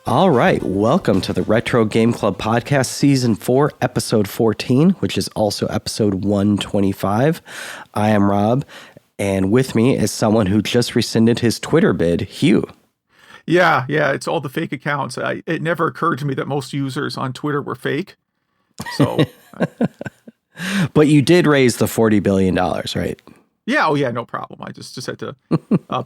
All right, welcome to the Retro Game Club Podcast, Season 4, Episode 14, which is also Episode 125. I am Rob, and with me is someone who just rescinded his Twitter bid, Hugh. Yeah, it's all the fake accounts. It never occurred to me that most users on Twitter were fake. So, But you did raise the $40 billion, right? yeah, no problem. I just had to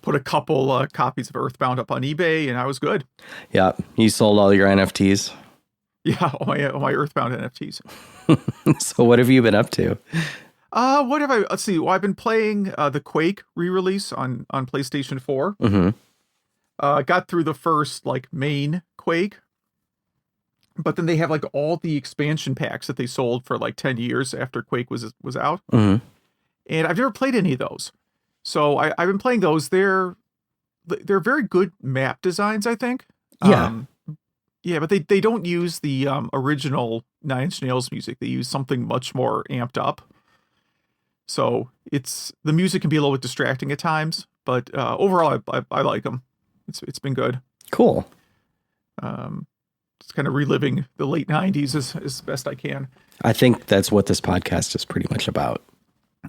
put a couple copies of Earthbound up on eBay, and I was good. Yeah, you sold all your NFTs. Yeah, all my Earthbound NFTs. So what have you been up to? What have I? Let's see. Well, I've been playing the Quake re-release on PlayStation 4. Mm-hmm. Got through the first main Quake, but then they have all the expansion packs that they sold for 10 years after Quake was out. Mm-hmm. And I've never played any of those. So I've been playing those. They're very good map designs, I think. Yeah. Yeah, but they don't use the original Nine Inch Nails music. They use something much more amped up. So the music can be a little bit distracting at times, but overall I like them. It's been good. Cool. It's kind of reliving the late 90s as best I can. I think that's what this podcast is pretty much about.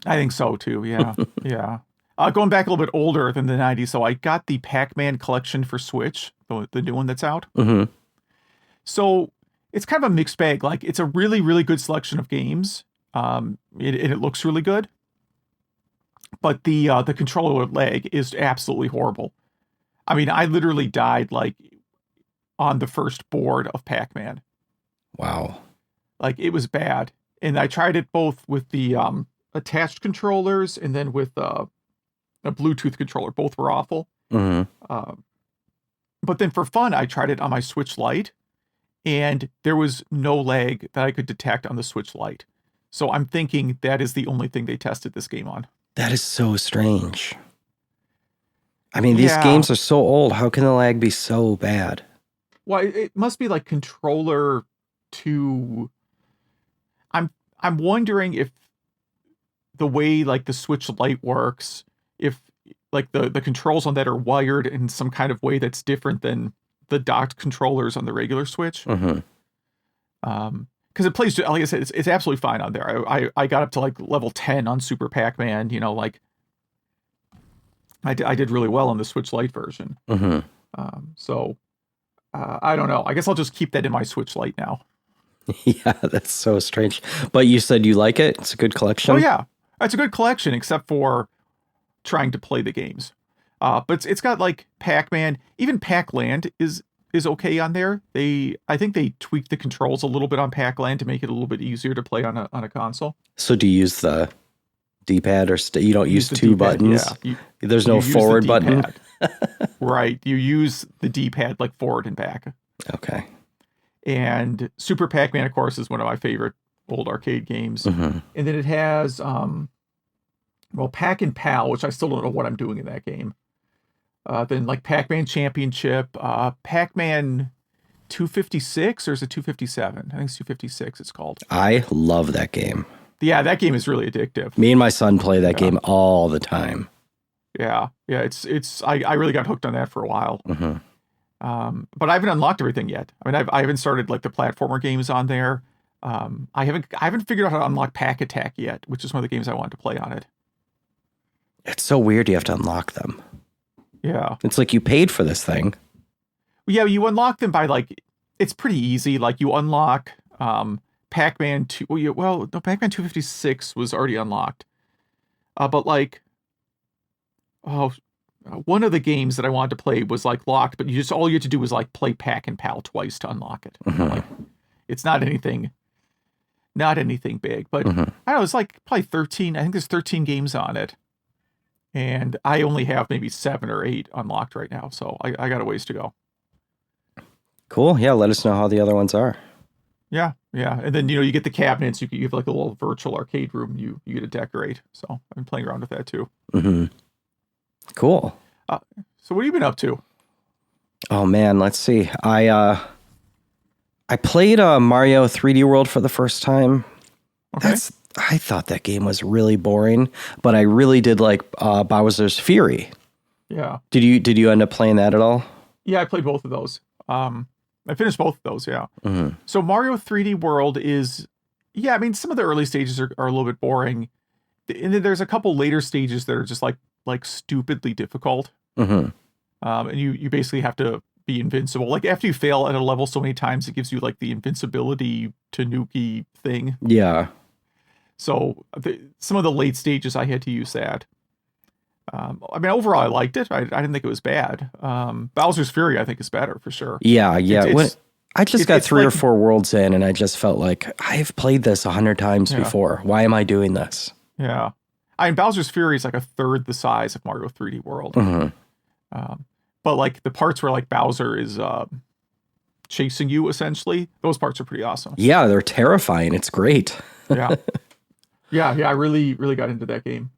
I think so too. Yeah. Yeah. Going back a little bit older than the 90s. So I got the Pac-Man collection for Switch, the new one that's out. Mm-hmm. So it's kind of a mixed bag. It's a really, really good selection of games. It looks really good. But the controller lag is absolutely horrible. I mean, I literally died on the first board of Pac-Man. Wow. It was bad. And I tried it both with the attached controllers and then with a Bluetooth controller. Both were awful. Mm-hmm. But then for fun, I tried it on my Switch Lite, and there was no lag that I could detect on the Switch Lite. So I'm thinking that is the only thing they tested this game on. That is so strange. I mean, these games are so old. How can the lag be so bad? Well, it must be controller to... I'm wondering if the way the Switch Lite works, if the controls on that are wired in some kind of way that's different than the docked controllers on the regular Switch. Mm-hmm. Because it plays, like I said, it's absolutely fine on there. I got up to level 10 on Super Pac-Man. I did really well on the Switch Lite version. Mm-hmm. I don't know. I guess I'll just keep that in my Switch Lite now. Yeah, that's so strange. But you said you like it? It's a good collection? Oh, yeah. It's a good collection, except for trying to play the games. But it's got Pac-Man. Even Pac-Land is okay on there. I think they tweaked the controls a little bit on Pac-Land to make it a little bit easier to play on a console. So do you use the D-pad or you don't use two D-pad, buttons? Yeah. There's no forward button? Right. You use the D-pad forward and back. Okay. And Super Pac-Man, of course, is one of my favorite old arcade games. Mm-hmm. And then it has, Pac and Pal, which I still don't know what I'm doing in that game. Then Pac-Man Championship, Pac-Man 256, or is it 257? I think it's 256 it's called. I love that game. Yeah, that game is really addictive. Me and my son play that game all the time. Yeah, I really got hooked on that for a while. Mm-hmm. But I haven't unlocked everything yet. I mean, I haven't started the platformer games on there. I haven't figured out how to unlock Pack Attack yet, which is one of the games I wanted to play on it. It's so weird you have to unlock them. Yeah. It's you paid for this thing. Yeah, you unlock them by it's pretty easy. You unlock Pac-Man 2. No, Pac-Man 256 was already unlocked. But one of the games that I wanted to play was locked, but all you had to do was play Pac and Pal twice to unlock it. Mm-hmm. It's not anything big, but mm-hmm. I don't know, it's probably 13. I think there's 13 games on it. And I only have maybe 7 or 8 unlocked right now, so I got a ways to go. Cool. Yeah, let us know how the other ones are. Yeah. And then, you get the cabinets. You have a little virtual arcade room you get to decorate. So I've been playing around with that too. Mm-hmm. Cool. So what have you been up to? Oh, man, let's see. I played Mario 3D World for the first time. Okay. I thought that game was really boring, but I really did like Bowser's Fury. Yeah. Did you end up playing that at all? Yeah, I played both of those. I finished both of those, yeah. Mm-hmm. So Mario 3D World is, yeah, I mean, some of the early stages are a little bit boring. And then there's a couple later stages that are just like stupidly difficult. Mm-hmm. And you basically have to be invincible. Like after you fail at a level so many times, it gives you like the invincibility Tanuki thing. Yeah. So some of the late stages I had to use that. I mean, overall, I liked it. I didn't think it was bad. Bowser's Fury, I think, is better for sure. Yeah, yeah. I just got 3 or 4 worlds in, and I just felt like I've played this 100 times before. Why am I doing this? Yeah. I mean, Bowser's Fury is like a third the size of Mario 3D World. Mm-hmm. But like the parts where like Bowser is chasing you, essentially, those parts are pretty awesome. Yeah, they're terrifying. It's great. Yeah. Yeah, I really, really got into that game.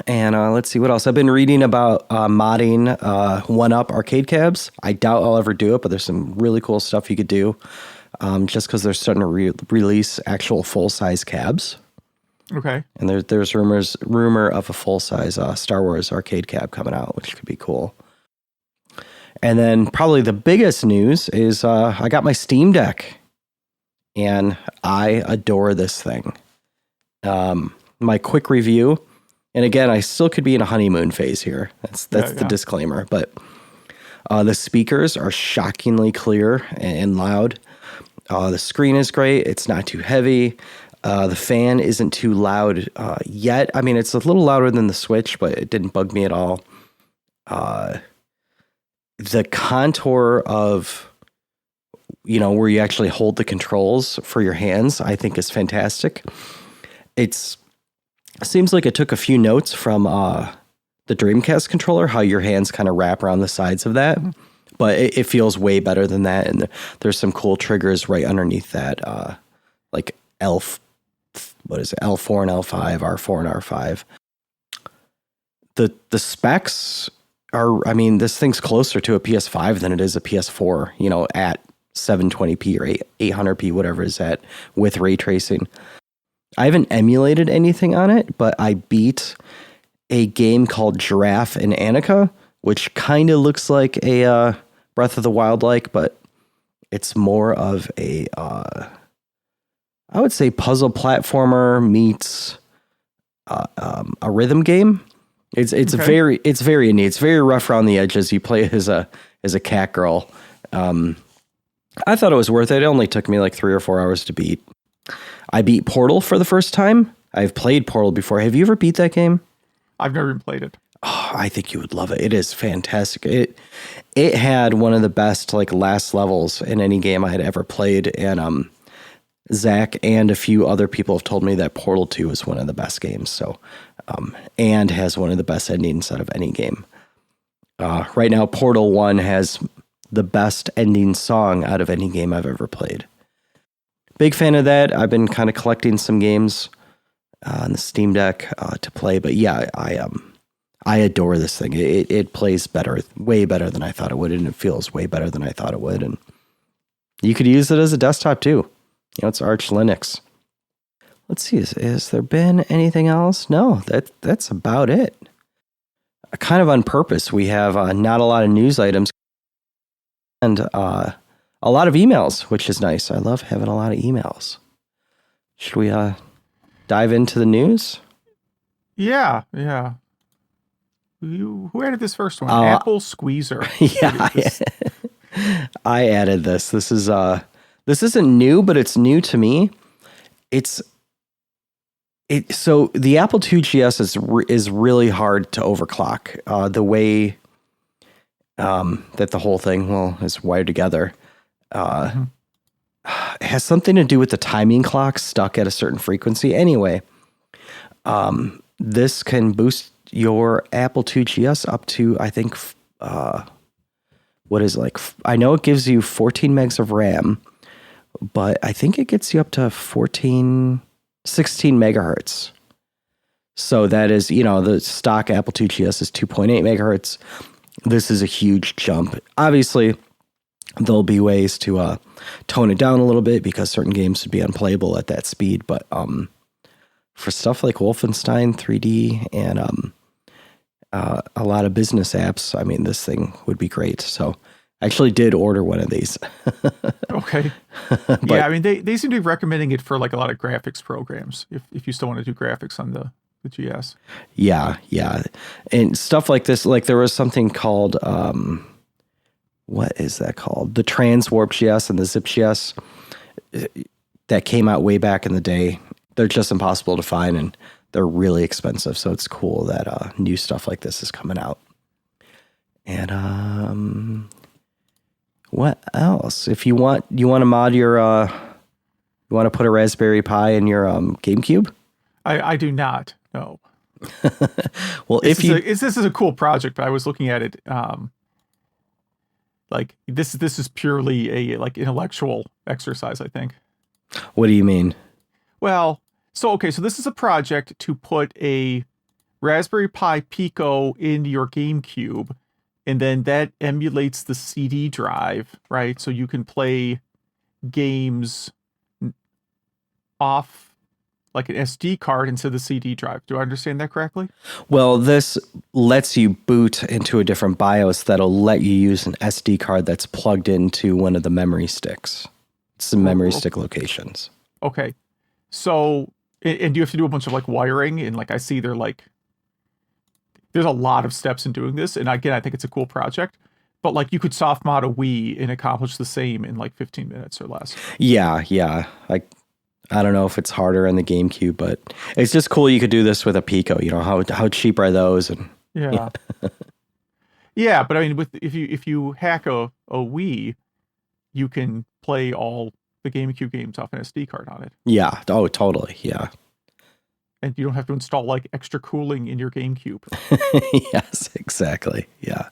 And let's see what else. I've been reading about modding 1-up arcade cabs. I doubt I'll ever do it, but there's some really cool stuff you could do just because they're starting to release actual full-size cabs. Okay. And there's rumor of a full-size Star Wars arcade cab coming out, which could be cool. And then probably the biggest news is I got my Steam Deck, and I adore this thing. My quick review. And again, I still could be in a honeymoon phase here. That's the disclaimer. But the speakers are shockingly clear and loud. The screen is great. It's not too heavy. The fan isn't too loud yet. I mean, it's a little louder than the Switch, but it didn't bug me at all. The contour of, where you actually hold the controls for your hands, I think is fantastic. Seems like it took a few notes from the Dreamcast controller, how your hands kind of wrap around the sides of that. But it feels way better than that. And there's some cool triggers right underneath that, like L4 and L5, R4 and R5. The specs are, I mean, this thing's closer to a PS5 than it is a PS4, at 720p or 800p, whatever is at, with ray tracing. I haven't emulated anything on it, but I beat a game called Giraffe and Annika, which kind of looks like a Breath of the Wild like, but it's more of a, I would say, puzzle platformer meets a rhythm game. It's very neat. It's very rough around the edges. You play as a cat girl. I thought it was worth it. It only took me like 3 or 4 hours to beat. I beat Portal for the first time. I've played Portal before. Have you ever beat that game? I've never even played it. Oh, I think you would love it. It is fantastic. It had one of the best like last levels in any game I had ever played, and Zach and a few other people have told me that Portal 2 is one of the best games. So, and has one of the best endings out of any game. Right now, Portal 1 has the best ending song out of any game I've ever played. Big fan of that. I've been kind of collecting some games on the Steam Deck to play, but yeah, I adore this thing. It plays better, way better than I thought it would, and it feels way better than I thought it would. And you could use it as a desktop too. It's Arch Linux. Let's see, has there been anything else? No, that's about it. Kind of on purpose, we have not a lot of news items and a lot of emails, which is nice. I love having a lot of emails. Should we dive into the news? Yeah. Who added this first one? AppleSqueezer. Yeah, I added this. This isn't new, but it's new to me. So the Apple IIgs is really hard to overclock. The way that the whole thing is wired together. It has something to do with the timing clock stuck at a certain frequency. Anyway, this can boost your Apple IIgs up to, I think, I know it gives you 14 megs of RAM, but I think it gets you up to 16 megahertz. So that is, the stock Apple IIgs is 2.8 megahertz. This is a huge jump. Obviously, there'll be ways to tone it down a little bit because certain games would be unplayable at that speed. But for stuff like Wolfenstein 3D and a lot of business apps, I mean, this thing would be great. So I actually did order one of these. Okay. Yeah, I mean, they seem to be recommending it for like a lot of graphics programs if you still want to do graphics on the GS. Yeah. And stuff like this, like there was something called, what is that called? The Transwarp GS and the Zip GS that came out way back in the day. They're just impossible to find and they're really expensive. So it's cool that new stuff like this is coming out. And what else? If you want to mod your, you want to put a Raspberry Pi in your GameCube? I do not. No. Well, this is a cool project, but I was looking at it. Like this is purely a like intellectual exercise, I think. What do you mean? Well, so this is a project to put a Raspberry Pi Pico in your GameCube, and then that emulates the CD drive, right? So you can play games off like an SD card instead of the CD drive. Do I understand that correctly? Well, this lets you boot into a different BIOS that'll let you use an SD card that's plugged into one of the memory sticks. Some memory stick locations. Okay. So, and do you have to do a bunch of like wiring? And like I see there's a lot of steps in doing this. And again, I think it's a cool project. But like you could soft mod a Wii and accomplish the same in like 15 minutes or less. Yeah. Like, I don't know if it's harder in the GameCube, but it's just cool you could do this with a Pico. You know, how cheap are those? And yeah. Yeah, but I mean, if you hack a Wii, you can play all the GameCube games off an SD card on it. Yeah. Oh, totally. Yeah. And you don't have to install like extra cooling in your GameCube. Yes, exactly. Yeah.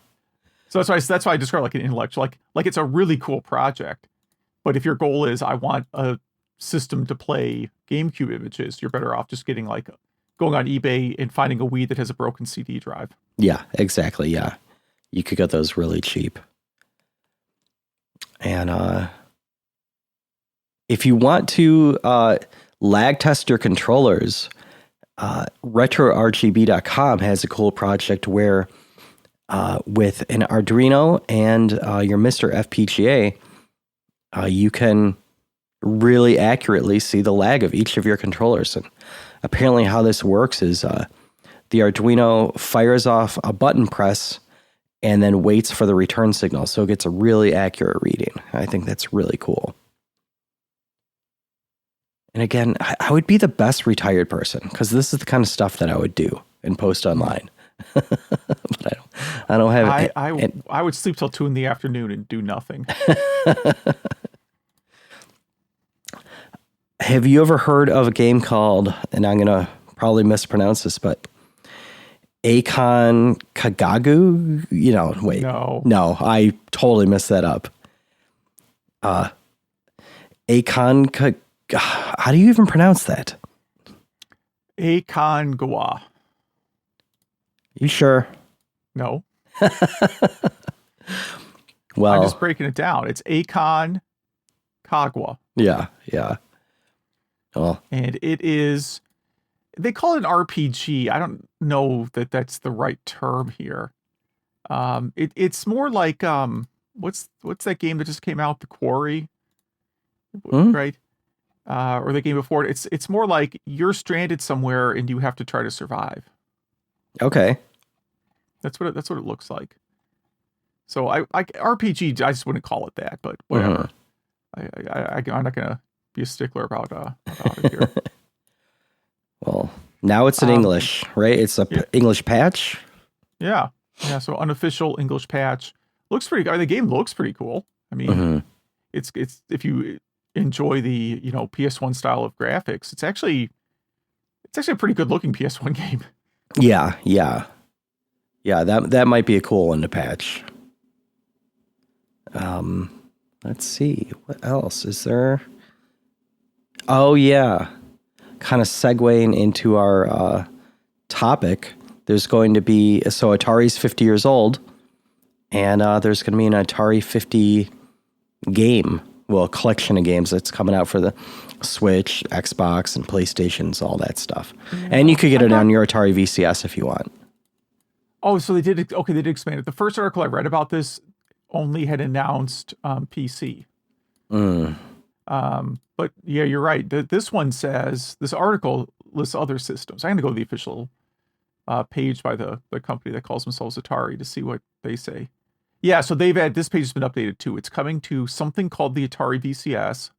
So that's why I describe it like an intellectual, like it's a really cool project. But if your goal is I want a system to play GameCube images, you're better off just getting like going on eBay and finding a Wii that has a broken CD drive. Yeah, exactly. Yeah. You could get those really cheap. And if you want to lag test your controllers, RetroRGB.com has a cool project where with an Arduino and your Mr. FPGA, you can really accurately see the lag of each of your controllers. And apparently how this works is the Arduino fires off a button press and then waits for the return signal. So it gets a really accurate reading. I think that's really cool. And again, I would be the best retired person because this is the kind of stuff that I would do and post online. But I don't have. I would sleep till 2 p.m. and do nothing. Have you ever heard of a game called, and I'm gonna probably mispronounce this, but Akon Kagagu? You know, wait, no, I totally messed that up. Akon. How do you even pronounce that? Aconcagua. You sure? No. Well, I'm just breaking it down. It's Aconcagua. Yeah. Well, and it is. They call it an RPG. I don't know that that's the right term here. It's more like what's that game that just came out? The Quarry, right? Or the game before it. It's more like you're stranded somewhere and you have to try to survive. Okay. That's what it looks like. So I RPG, I just wouldn't call it that, but whatever. I'm not gonna be a stickler about it here. Well, now it's in English, right? It's a English patch. Yeah. So unofficial English patch looks pretty good. The game looks pretty cool. I mean, it's if you enjoy the PS1 style of graphics, it's actually a pretty good looking PS1 game. Yeah. That might be a cool one to patch. Let's see what else is there. Oh yeah, kind of segueing into our topic. There's going to be Atari's 50 years old, and there's going to be an Atari 50 game. Well, a collection of games that's coming out for the Switch, Xbox, and PlayStations, all that stuff. And you could get it on your Atari VCS if you want. Oh, so they did. Okay, they did expand it. The first article I read about this, only had announced PC. Mm. But yeah, you're right. This one says, this article lists other systems. I'm going to go to the official page by the company that calls themselves Atari to see what they say. Yeah, so this page has been updated too. It's coming to something called the Atari VCS,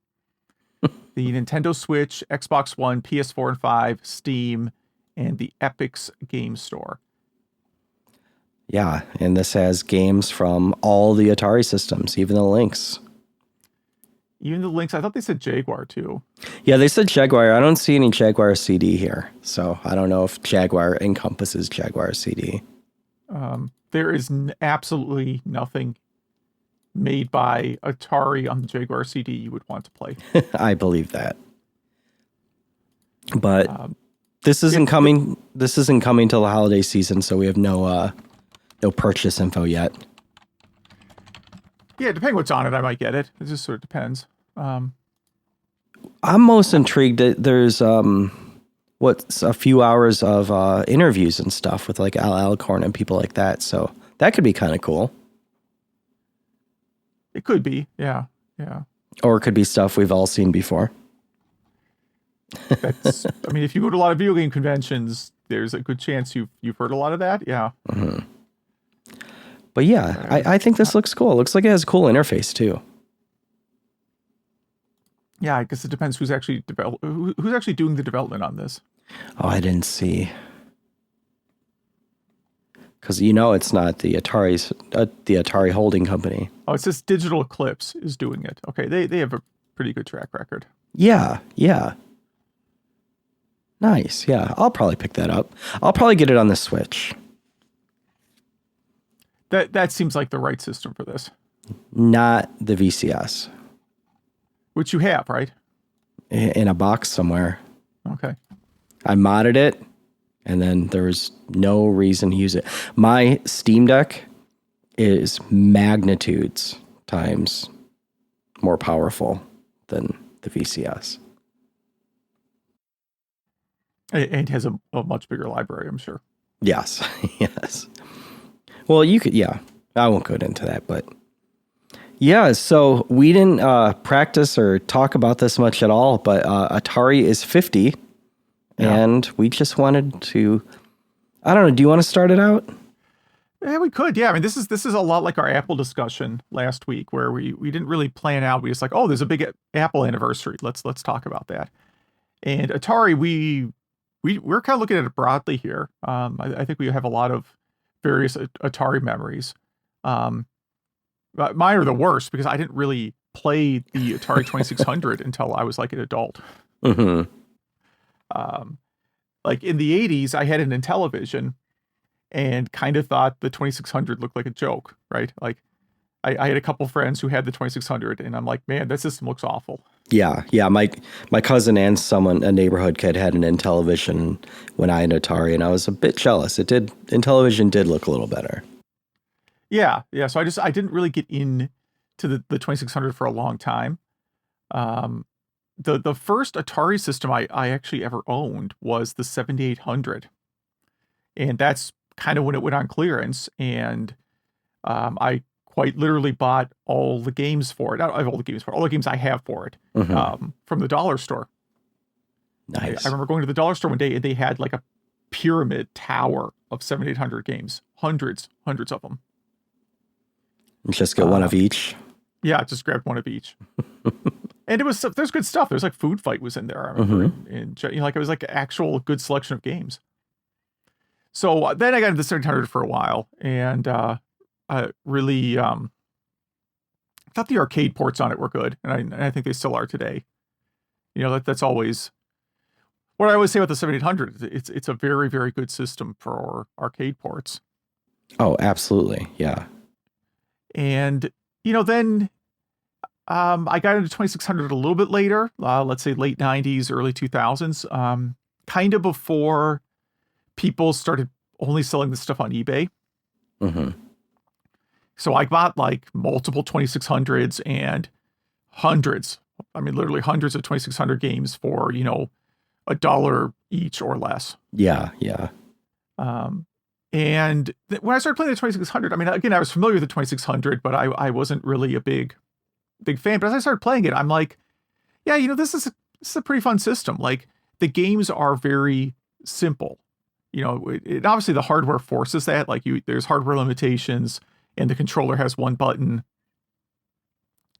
the Nintendo Switch, Xbox One, PS4 and 5, Steam, and the Epic's Game Store. Yeah, and this has games from all the Atari systems, even the Lynx. Even the Lynx, I thought they said Jaguar too. Yeah, they said Jaguar. I don't see any Jaguar CD here, so I don't know if Jaguar encompasses Jaguar CD. There is absolutely nothing made by Atari on the Jaguar CD you would want to play. I believe that. But this isn't coming. This isn't coming till the holiday season, so we have no purchase info yet. Yeah, depending what's on it, I might get it. It just sort of depends. I'm most intrigued that there's a few hours of interviews and stuff with like Al Alcorn and people like that. So that could be kind of cool. It could be, yeah. Or it could be stuff we've all seen before. I mean, if you go to a lot of video game conventions, there's a good chance you've heard a lot of that. Yeah. Mm-hmm. But yeah, I think this looks cool. It looks like it has a cool interface too. Yeah, I guess it depends who's actually who's actually doing the development on this. Oh, I didn't see. Because it's not the Atari holding company. Oh, it says Digital Eclipse is doing it. Okay, they have a pretty good track record. Yeah. Nice, yeah. I'll probably pick that up. I'll probably get it on the Switch. That seems like the right system for this. Not the VCS. Which you have, right? In a box somewhere. Okay. I modded it, and then there was no reason to use it. My Steam Deck is magnitudes times more powerful than the VCS. It has a much bigger library, I'm sure. Yes. Well, you could, yeah. I won't go into that, but yeah, so we didn't practice or talk about this much at all, but Atari is 50, and we just wanted to, I don't know, do you want to start it out? Yeah, we could. Yeah, I mean, this is a lot like our Apple discussion last week, where we didn't really plan out. We just like, oh, there's a big Apple anniversary. Let's talk about that. And Atari, we're kind of looking at it broadly here. I think we have a lot of various Atari memories. But mine are the worst because I didn't really play the Atari 2600 until I was like an adult. Mm-hmm. Like in the 80s, I had an Intellivision and kind of thought the 2600 looked like a joke, right? Like I had a couple friends who had the 2600 and I'm like, man, that system looks awful. Yeah. My cousin and a neighborhood kid had an Intellivision when I had Atari, and I was a bit jealous. Intellivision did look a little better. Yeah. So I didn't really get into the 2600 for a long time. The first Atari system I actually ever owned was the 7800, and that's kind of when it went on clearance, and I quite literally bought all the games for it. Not all the games for it, all the games I have for it, from the dollar store. Nice. I remember going to the dollar store one day and they had like a pyramid tower of 7800 games, hundreds of them. Just get one of each. Yeah, just grabbed one of each. And there's good stuff. There's like Food Fight was in there. I remember, and like it was like an actual good selection of games. So then I got into the 700 for a while, and I really thought the arcade ports on it were good, and I think they still are today. That's always what I always say about the 7800. It's a very, very good system for arcade ports. Oh, absolutely, yeah. And then I got into 2600 a little bit later, let's say late 90s, early 2000s, kind of before people started only selling this stuff on eBay. Mm-hmm. So I bought like multiple 2600s and literally hundreds of 2600 games for, $1 each or less. Yeah. And when I started playing the 2600, I mean, again, I was familiar with the 2600, but I wasn't really a big fan. But as I started playing it, I'm like, yeah, this is a pretty fun system. Like, the games are very simple. It obviously the hardware forces that. Like, there's hardware limitations, and the controller has one button.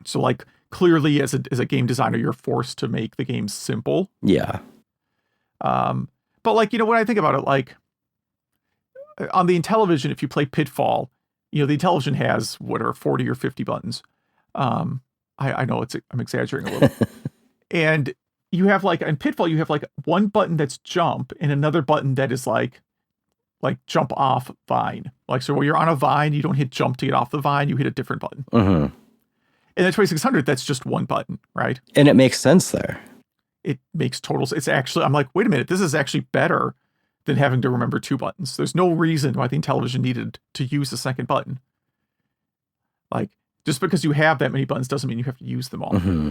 So, like, clearly, as a game designer, you're forced to make the game simple. Yeah. But like, when I think about it, like, on the Intellivision, if you play Pitfall, the Intellivision has 40 or 50 buttons. I know I'm exaggerating a little. And you have like, in Pitfall, you have like one button that's jump and another button that is like jump off vine. Like, so when you're on a vine, you don't hit jump to get off the vine, you hit a different button. Mm-hmm. In the 2600, that's just one button, right? And it makes sense there. It makes total sense. It's actually, I'm like, wait a minute, this is actually better than having to remember two buttons. There's no reason why the Intellivision needed to use the second button. Like, just because you have that many buttons doesn't mean you have to use them all. Mm-hmm.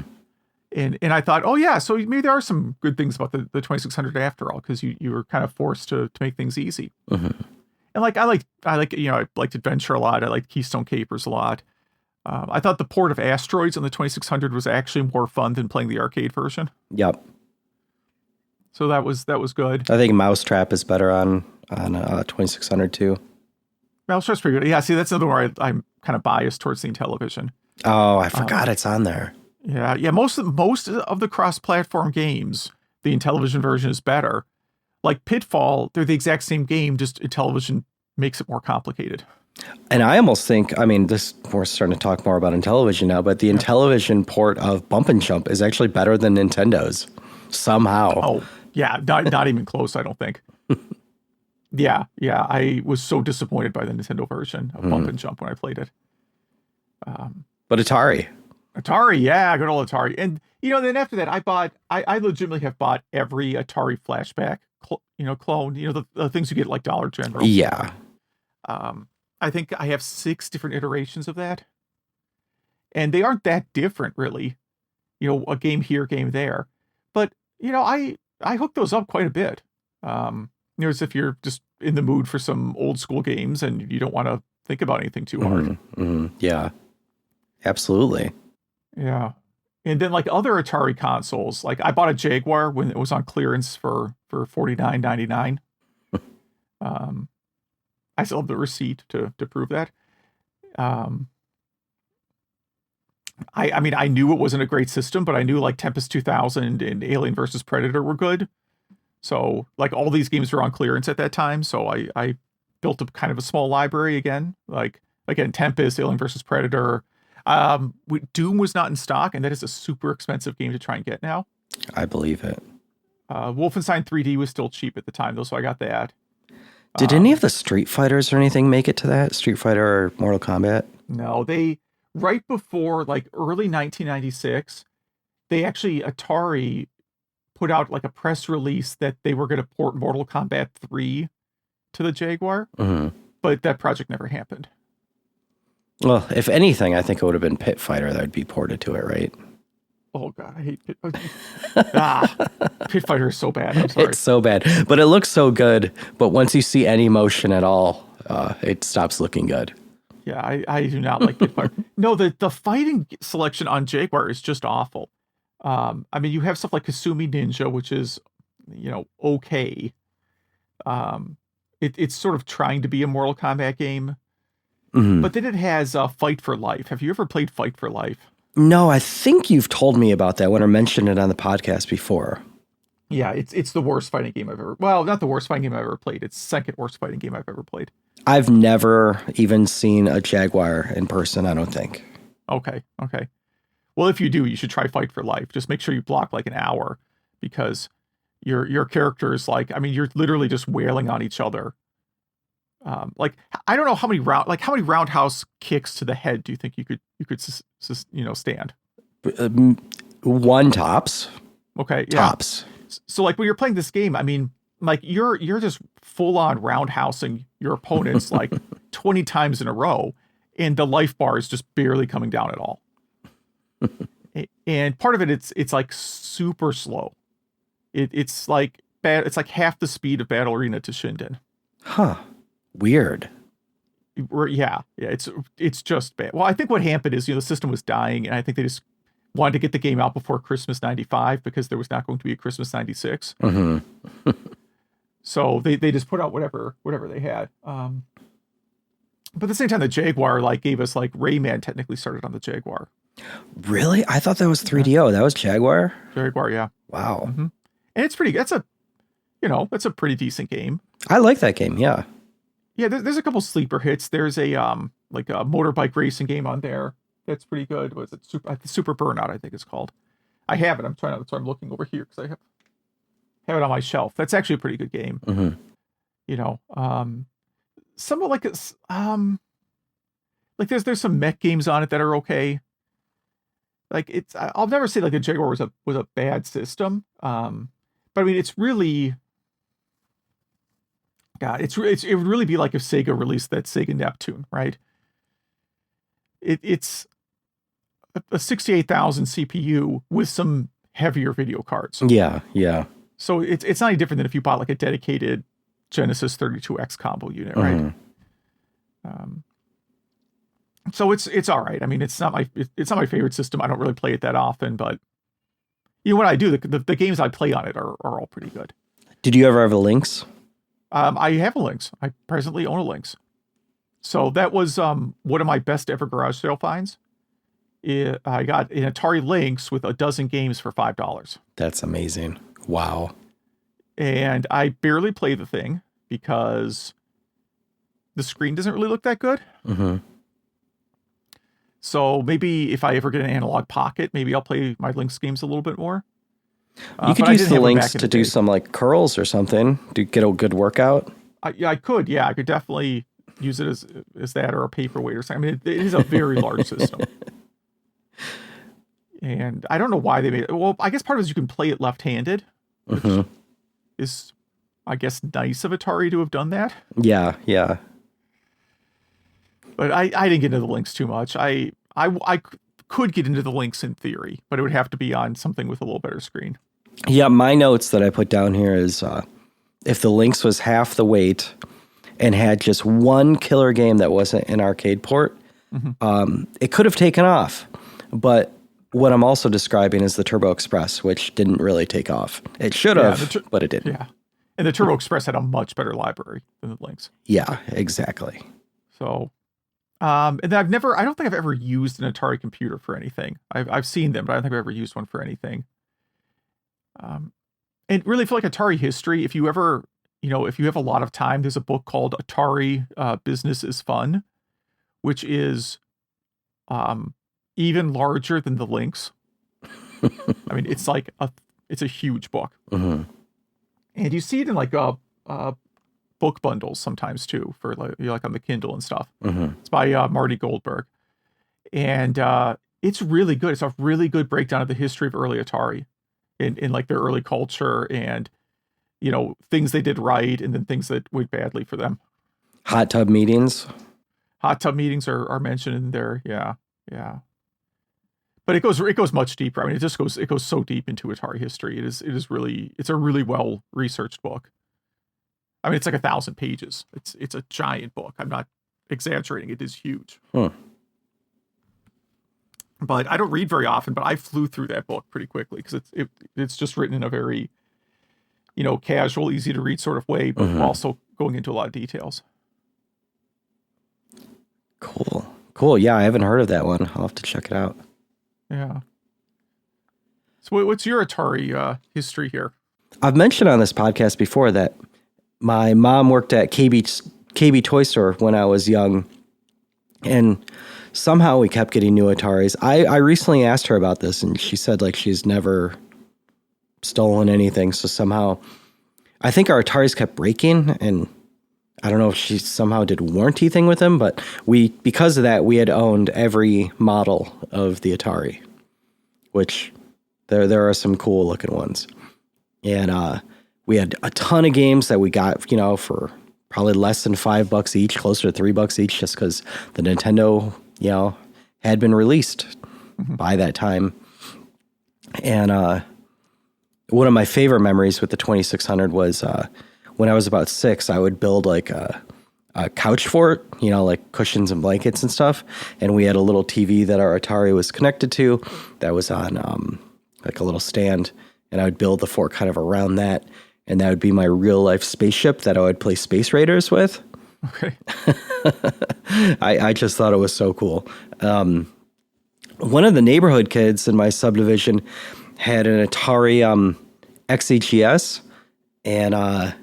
And I thought, oh yeah, so maybe there are some good things about the 2600 after all, because you were kind of forced to make things easy. Mm-hmm. And like, I liked Adventure a lot. I liked Keystone Capers a lot. I thought the port of Asteroids on the 2600 was actually more fun than playing the arcade version. Yep. So that was good. I think Mousetrap is better on 2600 too. Mousetrap's pretty good. Yeah, see, that's another where I'm kind of biased towards the Intellivision. Oh, I forgot it's on there. Yeah. Most of the cross-platform games, the Intellivision version is better. Like Pitfall, they're the exact same game, just Intellivision makes it more complicated. And I almost think, I mean, we're starting to talk more about Intellivision now, but the Intellivision port of Bump and Jump is actually better than Nintendo's somehow. Oh, yeah, not even close, I don't think. Yeah, I was so disappointed by the Nintendo version of Bump and Jump when I played it. But Atari, yeah, good old Atari. And, then after that, I legitimately have bought every Atari flashback, clone, the things you get like Dollar General. Yeah. I think I have 6 different iterations of that. And they aren't that different, really. A game here, game there. But, I hook those up quite a bit. As if you're just in the mood for some old school games and you don't want to think about anything too hard. Mm-hmm. Yeah, absolutely. Yeah. And then like other Atari consoles, like I bought a Jaguar when it was on clearance for $49.99. I still have the receipt to prove that. I mean, I knew it wasn't a great system, but I knew like Tempest 2000 and Alien vs. Predator were good. So like all these games were on clearance at that time. So I built up kind of a small library again. Like, again, Tempest, Alien vs. Predator. Doom was not in stock, and that is a super expensive game to try and get now. I believe it. Wolfenstein 3D was still cheap at the time, though, so I got that. Did any of the Street Fighters or anything make it to that? Street Fighter or Mortal Kombat? No, right before, like, early 1996, Atari put out, like, a press release that they were going to port Mortal Kombat 3 to the Jaguar, but that project never happened. Well, if anything, I think it would have been Pit Fighter that would be ported to it, right? Oh, God, I hate Pit Pit Fighter is so bad. I'm sorry. It's so bad, but it looks so good. But once you see any motion at all, it stops looking good. Yeah, I do not like Pit Fighter. No, the fighting selection on Jaguar is just awful. I mean, you have stuff like Kasumi Ninja, which is, okay. It's sort of trying to be a Mortal Kombat game. Mm-hmm. But then it has Fight for Life. Have you ever played Fight for Life? No, I think you've told me about that when I mentioned it on the podcast before. Yeah, it's the worst fighting game I've ever... Well, not the worst fighting game I've ever played. It's the second worst fighting game I've ever played. I've never even seen a Jaguar in person, I don't think. Okay. Well, if you do, you should try Fight for Life. Just make sure you block like an hour, because your character is like... I mean, you're literally just wailing on each other. Like, I don't know how many roundhouse kicks to the head do you think you could stand? One tops. Okay, yeah. Tops. So like when you're playing this game, I mean, like you're just full on roundhousing your opponents like 20 times in a row, and the life bar is just barely coming down at all. And part of it, it's like super slow. It's like half the speed of Battle Arena to Shinden. Huh. Weird. Yeah, it's just bad. Well, I think what happened is, the system was dying, and I think they just wanted to get the game out before Christmas '95 because there was not going to be a Christmas '96. Mm-hmm. So they just put out whatever they had. But at the same time, the Jaguar gave us Rayman technically started on the Jaguar. Really? I thought that was 3DO. That was Jaguar? Jaguar, yeah. Wow. Mm-hmm. And it's pretty, that's a pretty decent game. I like that game, yeah. Yeah, there's a couple sleeper hits. There's a a motorbike racing game on there that's pretty good. Was it Super Burnout, I think it's called. I have it. That's why I'm looking over here because I have it on my shelf. That's actually a pretty good game. Mm-hmm. Somewhat there's some mech games on it that are okay. I'll never say the Jaguar was a bad system. But I mean, it's really, God, it would really be like if Sega released that Sega Neptune, right? It's a 68,000 CPU with some heavier video cards. Yeah, yeah. So it's not any different than if you bought a dedicated Genesis 32X combo unit, right? Mm-hmm. So it's all right. I mean, it's not my favorite system. I don't really play it that often, but what I do, the games I play on it are all pretty good. Did you ever have a Lynx? I have a Lynx. I presently own a Lynx. So that was one of my best ever garage sale finds. I got an Atari Lynx with a dozen games for $5. That's amazing. Wow. And I barely play the thing because the screen doesn't really look that good. Mm-hmm. So maybe if I ever get an analog pocket, maybe I'll play my Lynx games a little bit more. You could use the Lynx to do some curls or something to get a good workout. I could. Yeah, I could definitely use it as that or a paperweight or something. I mean, it is a very large system. And I don't know why they made it. Well, I guess part of it is you can play it left-handed, which is, I guess, nice of Atari to have done that. Yeah, yeah. But I didn't get into the Lynx too much. I could get into the Lynx in theory, but it would have to be on something with a little better screen. Yeah, my notes that I put down here is if the Lynx was half the weight and had just one killer game that wasn't an arcade port, it could have taken off. But what I'm also describing is the Turbo Express, which didn't really take off. It should have, but it didn't. Yeah, and the Turbo Express had a much better library than the Lynx. Yeah, exactly. So, and then I don't think I've ever used an Atari computer for anything. I've seen them, but I don't think I've ever used one for anything. And really for Atari history, if you ever, if you have a lot of time, there's a book called Atari Business is Fun, which is even larger than the Lynx. I mean, it's it's a huge book. And you see it in book bundles sometimes too, for on the Kindle and stuff. It's by Marty Goldberg. And it's really good. It's a really good breakdown of the history of early Atari in their early culture and, things they did right and then things that went badly for them. Hot tub meetings. Hot tub meetings are mentioned in there. Yeah. Yeah. But it goes much deeper. I mean, it goes so deep into Atari history. It's a really well researched book. I mean, it's 1,000 pages. It's a giant book. I'm not exaggerating. It is huge. But I don't read very often, but I flew through that book pretty quickly because it's just written in a very, casual, easy to read sort of way, but also going into a lot of details. Cool. Yeah, I haven't heard of that one. I'll have to check it out. Yeah. So what's your Atari history here? I've mentioned on this podcast before that my mom worked at KB Toy Store when I was young, and somehow we kept getting new Ataris. I recently asked her about this, and she said she's never stolen anything. So somehow, I think our Ataris kept breaking, and I don't know if she somehow did a warranty thing with them, but because of that, we had owned every model of the Atari, which there are some cool looking ones. And we had a ton of games that we got, for probably less than $5 each, closer to $3 each, just because the Nintendo, had been released by that time. And one of my favorite memories with the 2600 was when I was about 6, I would build a couch fort, like cushions and blankets and stuff. And we had a little TV that our Atari was connected to that was on like a little stand. And I would build the fort kind of around that. And that would be my real life spaceship that I would play Space Raiders with. Okay. I just thought it was so cool. One of the neighborhood kids in my subdivision had an Atari XEGS, and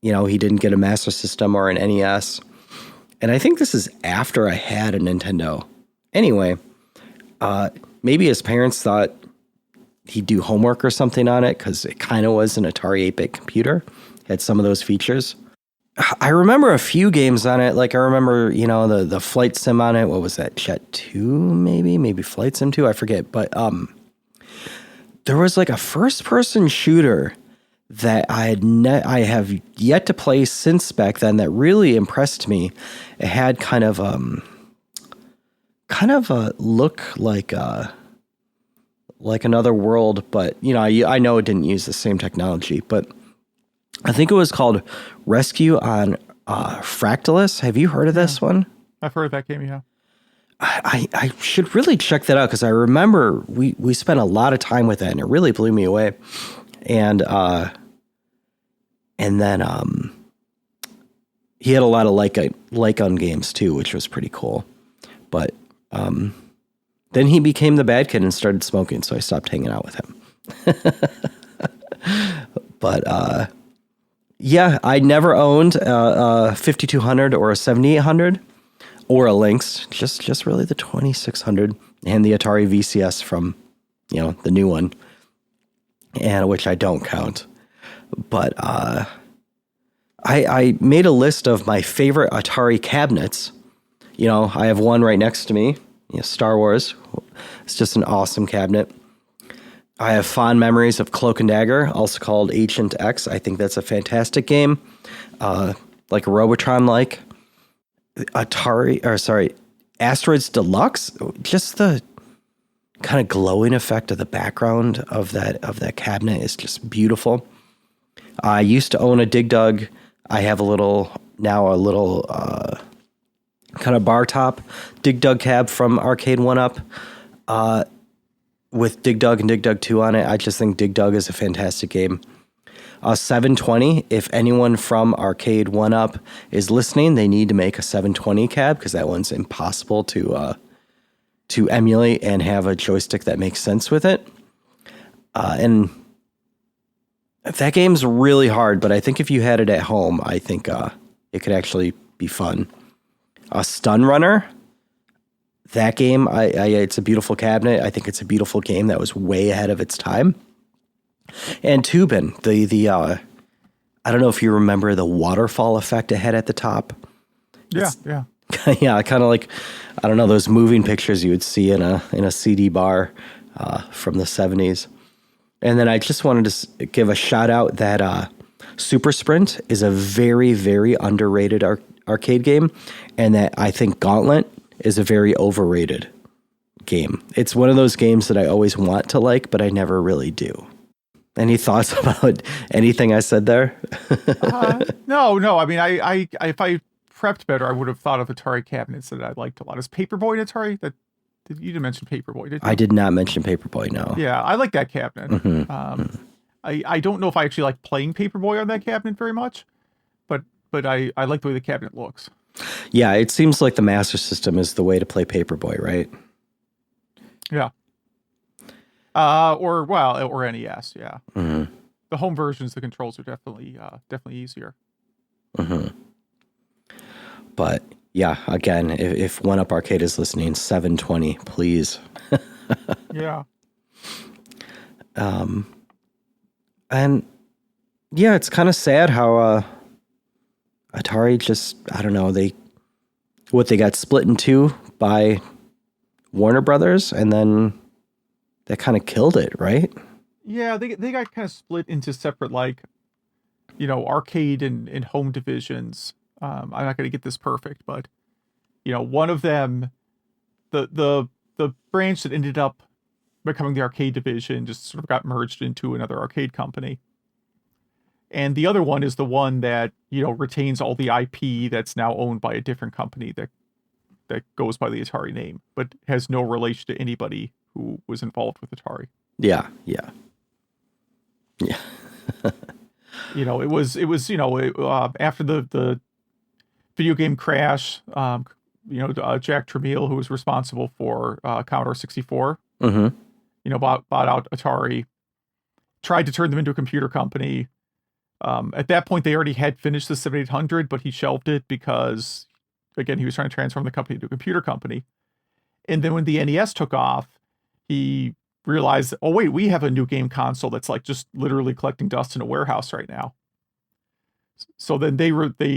he didn't get a Master System or an NES. And I think this is after I had a Nintendo. Anyway, maybe his parents thought he'd do homework or something on it because it kind of was an Atari 8-bit computer. Had some of those features. I remember a few games on it. Like I remember, the flight sim on it. What was that? Jet 2, maybe Flight Sim 2. I forget. But there was like a first-person shooter that I have yet to play since back then that really impressed me. It had kind of a look like Another World, but I know it didn't use the same technology, but I think it was called Rescue on Fractalus. Have you heard of this one? I've heard of that game, yeah. I should really check that out because I remember we spent a lot of time with it and it really blew me away. And then he had a lot of like on games too, which was pretty cool. But then he became the bad kid and started smoking, so I stopped hanging out with him. But yeah, I never owned a 5200 or a 7800 or a Lynx, just really the 2600 and the Atari VCS from, the new one, and which I don't count. But I made a list of my favorite Atari cabinets. I have one right next to me, Star Wars. It's just an awesome cabinet. I have fond memories of Cloak and Dagger, also called Agent X. I think that's a fantastic game. Like a Robotron-like. Asteroids Deluxe. Just the kind of glowing effect of the background of that cabinet is just beautiful. I used to own a Dig Dug. I have a little kind of bar top Dig Dug cab from Arcade 1-Up. With Dig Dug and Dig Dug 2 on it. I just think Dig Dug is a fantastic game. 720, if anyone from Arcade 1-Up is listening, they need to make a 720 cab because that one's impossible to emulate and have a joystick that makes sense with it. And that game's really hard, but I think if you had it at home, I think it could actually be fun. Stun Runner. That game, it's a beautiful cabinet. I think it's a beautiful game that was way ahead of its time. And Tubin, I don't know if you remember the waterfall effect it had at the top. Yeah. Yeah, kind of like, I don't know, those moving pictures you would see in a CD bar from the 70s. And then I just wanted to give a shout out that Super Sprint is a very, very underrated arcade game, and that I think Gauntlet is a very overrated game. It's one of those games that I always want to like, but I never really do. Any thoughts about anything I said there? No. I mean, I if I prepped better, I would have thought of Atari cabinets that I liked a lot. Is Paperboy an Atari? You didn't mention Paperboy, did you? I did not mention Paperboy, no. Yeah, I like that cabinet. Mm-hmm. I don't know if I actually like playing Paperboy on that cabinet very much, but I like the way the cabinet looks. Yeah, it seems like the Master System is the way to play Paperboy, right? Yeah. Or NES, yeah. Mm-hmm. The home versions, the controls are definitely easier. Mm-hmm. But yeah, again, if 1-Up Arcade is listening, 720, please. Yeah. And yeah, it's kind of sad how Atari just, I don't know, they got split in two by Warner Brothers, and then that kind of killed it, right? Yeah, they got kind of split into separate, arcade and home divisions. I'm not going to get this perfect, but one of them, the branch that ended up becoming the arcade division just sort of got merged into another arcade company. And the other one is the one that, retains all the IP that's now owned by a different company that goes by the Atari name, but has no relation to anybody who was involved with Atari. Yeah. It was after the video game crash, Jack Tramiel, who was responsible for Commodore 64, bought out Atari, tried to turn them into a computer company. At that point, they already had finished the 7800, but he shelved it because, again, he was trying to transform the company into a computer company. And then when the NES took off, he realized, oh, wait, we have a new game console that's like just literally collecting dust in a warehouse right now. So then they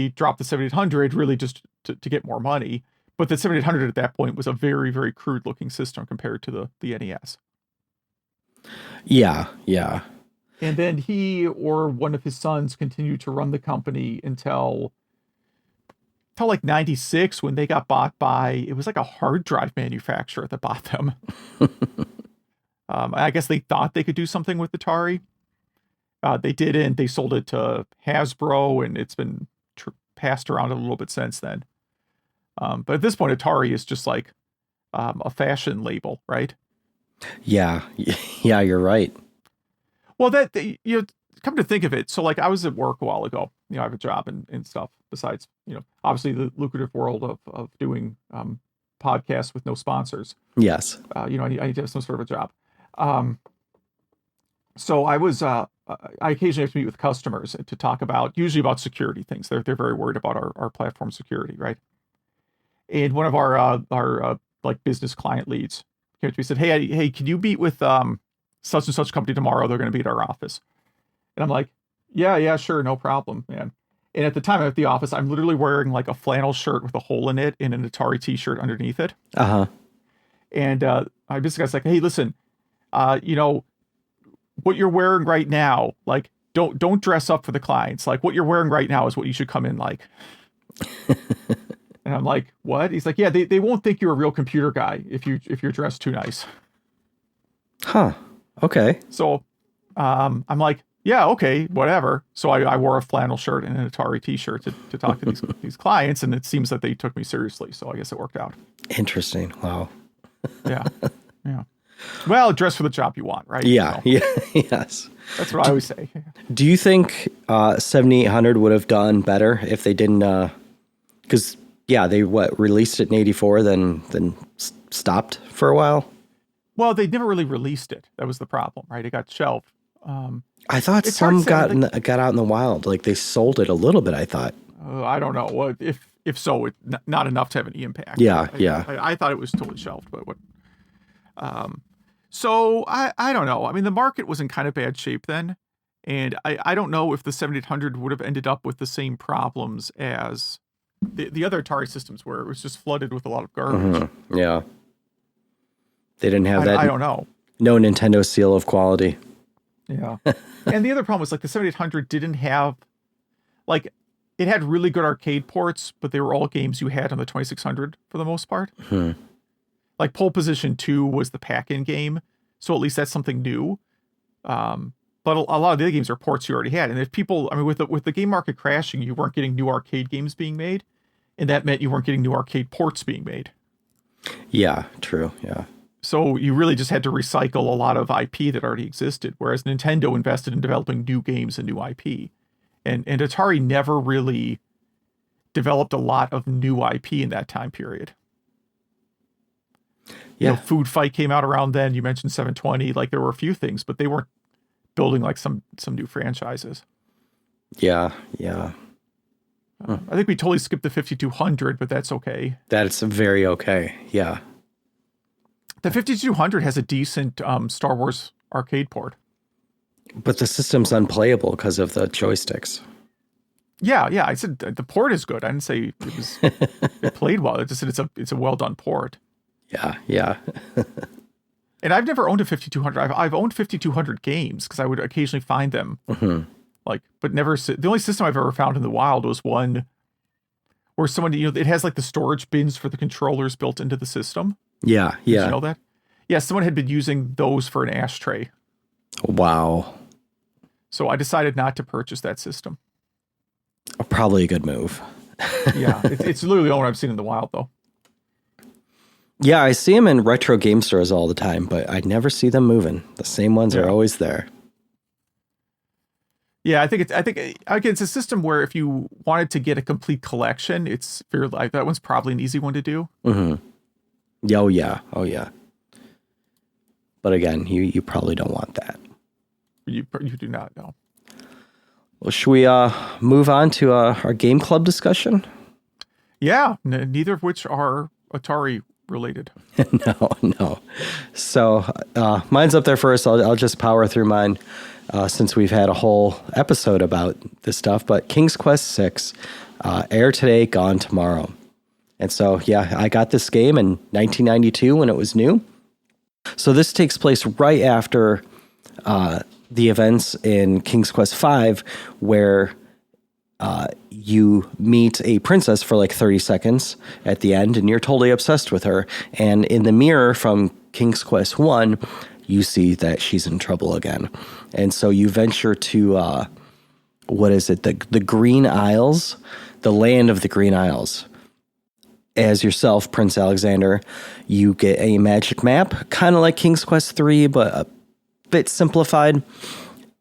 dropped the 7800 really just to get more money. But the 7800 at that point was a very, very crude looking system compared to the NES. Yeah. And then he or one of his sons continued to run the company until like 96, when they got bought by, it was like a hard drive manufacturer that bought them. I guess they thought they could do something with Atari. They didn't. They sold it to Hasbro, and it's been passed around a little bit since then. But at this point, Atari is just like a fashion label, right? Yeah, you're right. Well, come to think of it, so like I was at work a while ago. I have a job and stuff besides, obviously the lucrative world of doing podcasts with no sponsors. Yes. I need to have some sort of a job. So I occasionally have to meet with customers to talk usually about security things. They're very worried about our platform security, right? And one of our like business client leads came to me and said, hey, can you meet with such and such company tomorrow? They're going to be at our office. And I'm like, yeah, sure, no problem, man. And at the time I'm at the office, I'm literally wearing like a flannel shirt with a hole in it and an Atari t-shirt underneath it. And my business guy's like, hey, listen, what you're wearing right now, like, don't dress up for the clients. Like, what you're wearing right now is what you should come in like. And I'm like, what? He's like, yeah, they won't think you're a real computer guy if you're dressed too nice. Huh. Okay. So I'm like, yeah, okay, whatever. So I wore a flannel shirt and an Atari t-shirt to talk to these clients, and it seems that they took me seriously. So I guess it worked out. Interesting. Wow. Yeah. Well, dress for the job you want, right? Yeah. Yes. That's what I always say. Do you think 7800 would have done better if they didn't? Because they released it in '84, then stopped for a while. Well, they never really released it. That was the problem, right? It got shelved. I thought some got out in the wild. Like they sold it a little bit, I thought. I don't know. Well, if so, not enough to have any impact. Yeah. I thought it was totally shelved, but what? So I don't know. I mean, the market was in kind of bad shape then, and I don't know if the 7800 would have ended up with the same problems as the other Atari systems, where it was just flooded with a lot of garbage. Yeah. They didn't have that. I don't know. No Nintendo seal of quality. Yeah. And the other problem was like the 7800 didn't have, like, it had really good arcade ports, but they were all games you had on the 2600 for the most part. Like Pole Position 2 was the Pac-Man game, so at least that's something new. But a lot of the other games are ports you already had. And if people, I mean, with the game market crashing, you weren't getting new arcade games being made, and that meant you weren't getting new arcade ports being made. Yeah, true. Yeah. So you really just had to recycle a lot of IP that already existed, whereas Nintendo invested in developing new games and new IP. And Atari never really developed a lot of new IP in that time period. Yeah. Food Fight came out around then. You mentioned 720. Like, there were a few things, but they weren't building like some new franchises. Yeah. I think we totally skipped the 5200, but that's okay. That's very okay. Yeah. The 5200 has a decent Star Wars arcade port. But the system's unplayable because of the joysticks. Yeah. I said the port is good. I didn't say it played well. I just said it's a well done port. Yeah. And I've never owned a 5200. I've owned 5200 games because I would occasionally find them. But never. The only system I've ever found in the wild was one where someone, it has like the storage bins for the controllers built into the system. Yeah. Did you know that? Yeah, someone had been using those for an ashtray. Wow. So I decided not to purchase that system. Probably a good move. Yeah, it's literally the only one I've seen in the wild, though. Yeah, I see them in retro game stores all the time, but I never see them moving. The same ones are always there. Yeah, I think it's a system where if you wanted to get a complete collection, it's fairly like that one's probably an easy one to do. Mm-hmm. Oh yeah. But again, you probably don't want that. You do not know. Well, should we move on to our game club discussion? Yeah, neither of which are Atari related. No. So mine's up there first. I'll just power through mine since we've had a whole episode about this stuff. But King's Quest VI, Heir today, gone tomorrow. And so, yeah, I got this game in 1992 when it was new. So this takes place right after the events in King's Quest V, where you meet a princess for like 30 seconds at the end, and you're totally obsessed with her. And in the mirror from King's Quest I, you see that she's in trouble again. And so you venture to, the Green Isles, the land of the Green Isles. As yourself, Prince Alexander, you get a magic map, kind of like King's Quest III, but a bit simplified.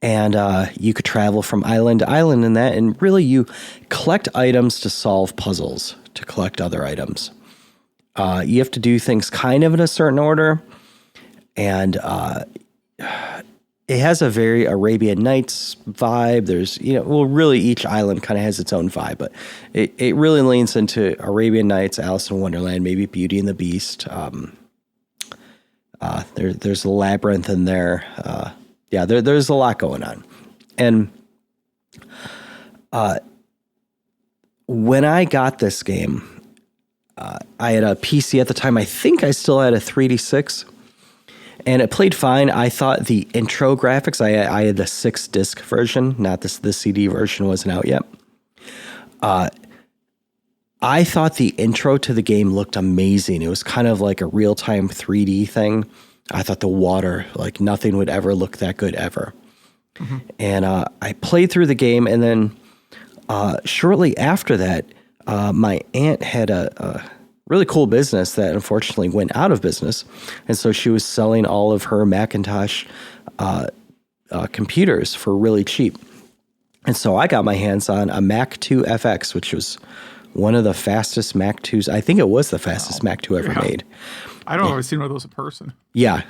And you could travel from island to island in that, and really you collect items to solve puzzles, to collect other items. You have to do things kind of in a certain order, and it has a very Arabian Nights vibe. There's, really each island kind of has its own vibe, but it really leans into Arabian Nights, Alice in Wonderland, maybe Beauty and the Beast. There's a labyrinth in there. There's a lot going on. And when I got this game, I had a PC at the time. I think I still had a 386. And it played fine. I thought the intro graphics, I had the 6-disc version, not the CD version wasn't out yet. I thought the intro to the game looked amazing. It was kind of like a real-time 3D thing. I thought the water, like nothing would ever look that good ever. Mm-hmm. And I played through the game, and then shortly after that, my aunt had a really cool business that unfortunately went out of business. And so she was selling all of her Macintosh computers for really cheap. And so I got my hands on a Mac 2 FX, which was one of the fastest Mac 2s. I think it was the fastest Mac 2 ever made. I don't know if I've seen one of those in person. Yeah,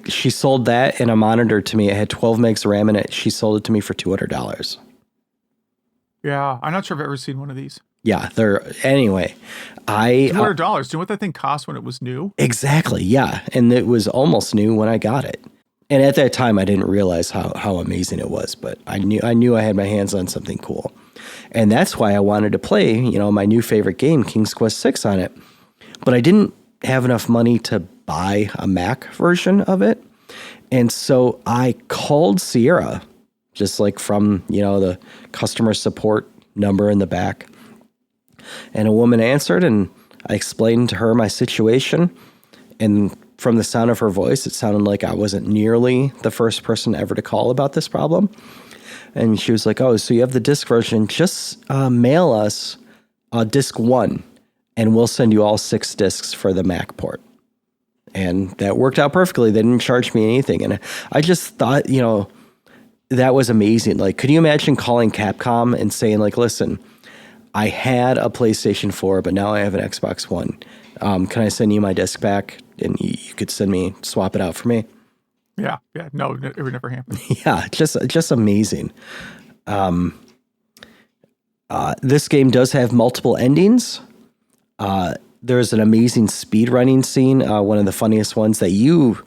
she sold that and a monitor to me. It had 12 megs of RAM in it. She sold it to me for $200. Yeah, I'm not sure if I've ever seen one of these. Yeah, anyway. $200. Do you know what that thing cost when it was new? Exactly, yeah. And it was almost new when I got it. And at that time, I didn't realize how amazing it was, but I knew I had my hands on something cool. And that's why I wanted to play, my new favorite game, King's Quest VI, on it. But I didn't have enough money to buy a Mac version of it. And so I called Sierra, just like from, the customer support number in the back. And a woman answered, and I explained to her my situation. And from the sound of her voice, it sounded like I wasn't nearly the first person ever to call about this problem. And she was like, "Oh, so you have the disc version? Just mail us disc 1, and we'll send you all 6 discs for the Mac port." And that worked out perfectly. They didn't charge me anything. And I just thought, that was amazing. Like, could you imagine calling Capcom and saying, like, "Listen, I had a PlayStation 4, but now I have an Xbox One. Can I send you my disc back? And you could swap it out for me?" Yeah. No, it would never happen. Yeah, just amazing. This game does have multiple endings. There's an amazing speedrunning scene, one of the funniest ones that you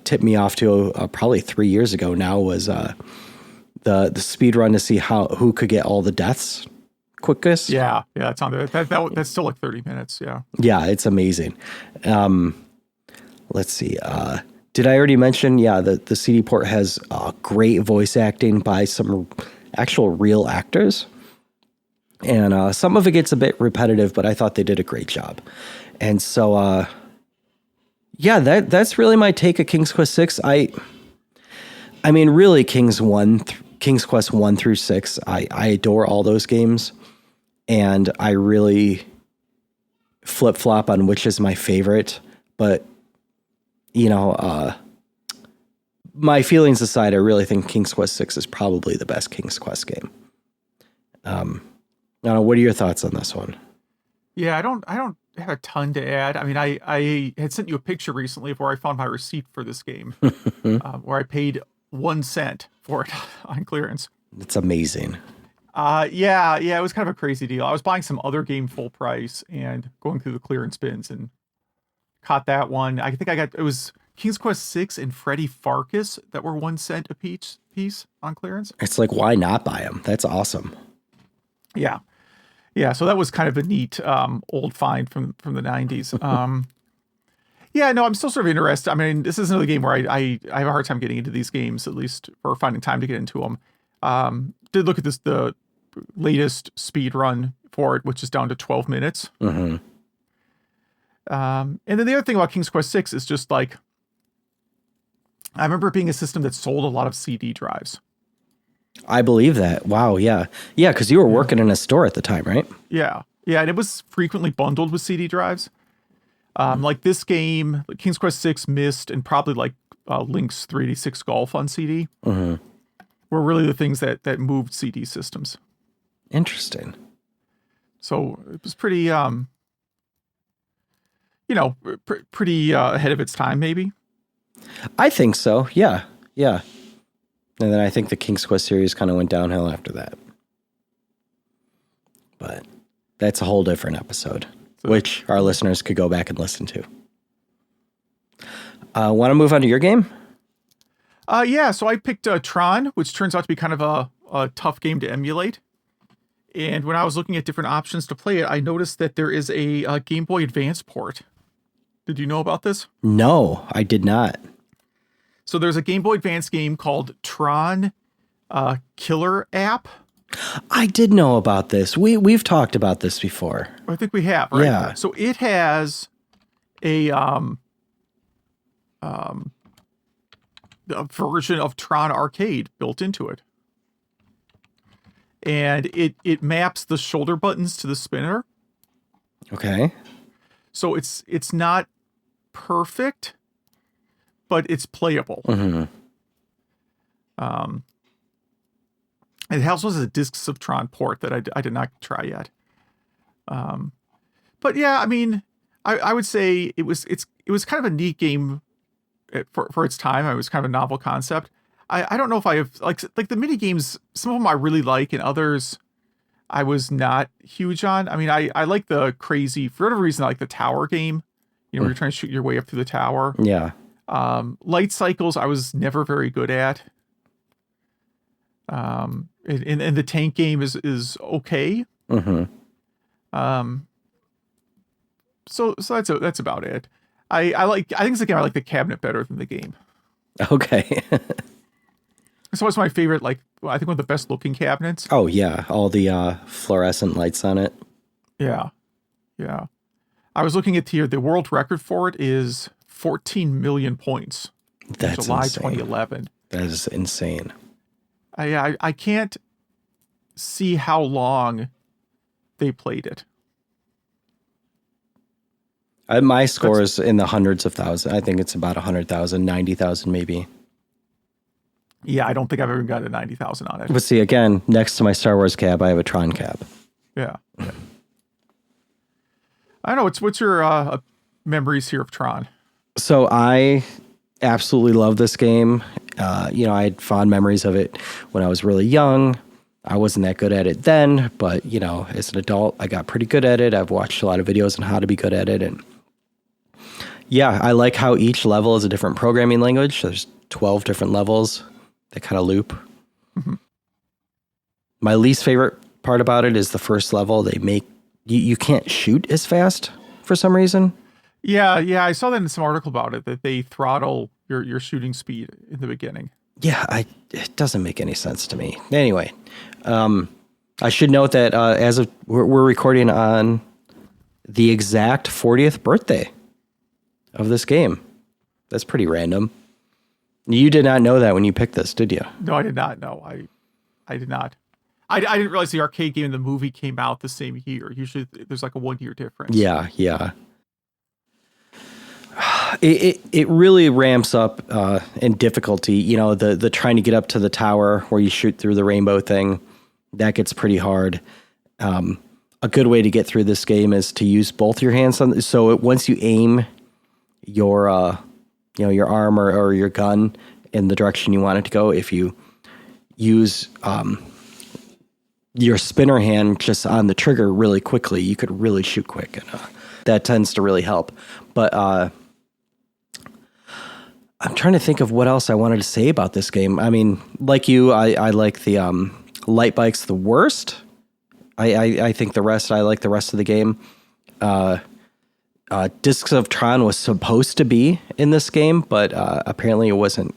tipped me off to probably 3 years ago now was the speedrun to see who could get all the deaths quickest. Yeah, that's on there. That's still like 30 minutes, yeah. Yeah, it's amazing. Let's see. Did I already mention, the CD port has great voice acting by some actual real actors. And some of it gets a bit repetitive, but I thought they did a great job. And so, that's really my take of King's Quest VI. I mean, really, Kings 1 King's Quest 1 through 6. I adore all those games, and I really flip-flop on which is my favorite. But, you know, my feelings aside, I really think King's Quest 6 is probably the best King's Quest game. I don't know, what are your thoughts on this one? Yeah, I don't have a ton to add. I mean, I had sent you a picture recently of where I found my receipt for this game, where I paid 1 cent for it on clearance. It's amazing. Yeah, it was kind of a crazy deal. I was buying some other game full price and going through the clearance bins and caught that one. I think it was King's Quest 6 and Freddy Farkas that were 1 cent a piece on clearance. It's like, why not buy them? That's awesome. Yeah. Yeah, so that was kind of a neat old find from the 90s. Yeah, no, I'm still sort of interested. I mean, this is another game where I have a hard time getting into these games, at least, or finding time to get into them. Did look at the latest speed run for it, which is down to 12 minutes. Mm-hmm. And then the other thing about King's Quest 6 is just like, I remember it being a system that sold a lot of CD drives. I believe that. Wow, yeah. Yeah, because you were working in a store at the time, right? Yeah, and it was frequently bundled with CD drives. Like this game, King's Quest 6, Myst, and probably like Link's 386 Golf on CD were really the things that moved CD systems. Interesting. So it was pretty, pretty ahead of its time, maybe. I think so. Yeah. And then I think the King's Quest series kind of went downhill after that. But that's a whole different episode, which our listeners could go back and listen to. Want to move on to your game? Yeah, so I picked Tron, which turns out to be kind of a tough game to emulate. And when I was looking at different options to play it, I noticed that there is a Game Boy Advance port. Did you know about this? No, I did not. So there's a Game Boy Advance game called Tron Killer App. I did know about this. We've talked about this before. I think we have, right? Yeah. So it has a version of Tron Arcade built into it. And it maps the shoulder buttons to the spinner. Okay. So it's not perfect, but it's playable. Mm-hmm. It also has a Discs of Tron port that I did not try yet. But yeah, I mean, I would say it was kind of a neat game for its time. It was kind of a novel concept. I don't know if I have like the mini games. Some of them I really like, and others I was not huge on. I mean, I like the crazy, for whatever reason, I like the tower game. You know, where you're trying to shoot your way up through the tower. Yeah. Light cycles I was never very good at. And the tank game is okay. Mm-hmm. So that's about it. I think it's a game I like the cabinet better than the game. Okay. So it's my favorite, like, I think one of the best looking cabinets. Oh yeah, all the fluorescent lights on it. Yeah. I was looking at here, the world record for it is 14 million points. That's July insane. 2011. That is insane. I can't see how long they played it. My score is in the hundreds of thousands. I think it's about 100,000, 90,000 maybe. Yeah, I don't think I've ever got a 90,000 on it. But see, again, next to my Star Wars cab, I have a Tron cab. Yeah. I don't know. What's your memories here of Tron? So I absolutely love this game. I had fond memories of it when I was really young. I wasn't that good at it then, but, as an adult, I got pretty good at it. I've watched a lot of videos on how to be good at it. And yeah, I like how each level is a different programming language. There's 12 different levels that kind of loop. Mm-hmm. My least favorite part about it is the first level. They make you can't shoot as fast for some reason. Yeah, I saw that in some article about it, that they throttle your shooting speed in the beginning. Yeah, it doesn't make any sense to me. Anyway, I should note that as of we're recording on the exact 40th birthday of this game. That's pretty random. You did not know that when you picked this, did you? No, I did not know. I did not. I didn't realize the arcade game and the movie came out the same year. Usually there's like a 1 year difference. Yeah. It really ramps up in difficulty. You know, the trying to get up to the tower where you shoot through the rainbow thing, that gets pretty hard. A good way to get through this game is to use both your hands on. So once you aim your your arm or your gun in the direction you want it to go, if you use your spinner hand just on the trigger really quickly, you could really shoot quick, and that tends to really help. But I'm trying to think of what else I wanted to say about this game. I mean, like you, I like the light bikes the worst. I think I like the rest of the game. Discs of Tron was supposed to be in this game, but apparently it wasn't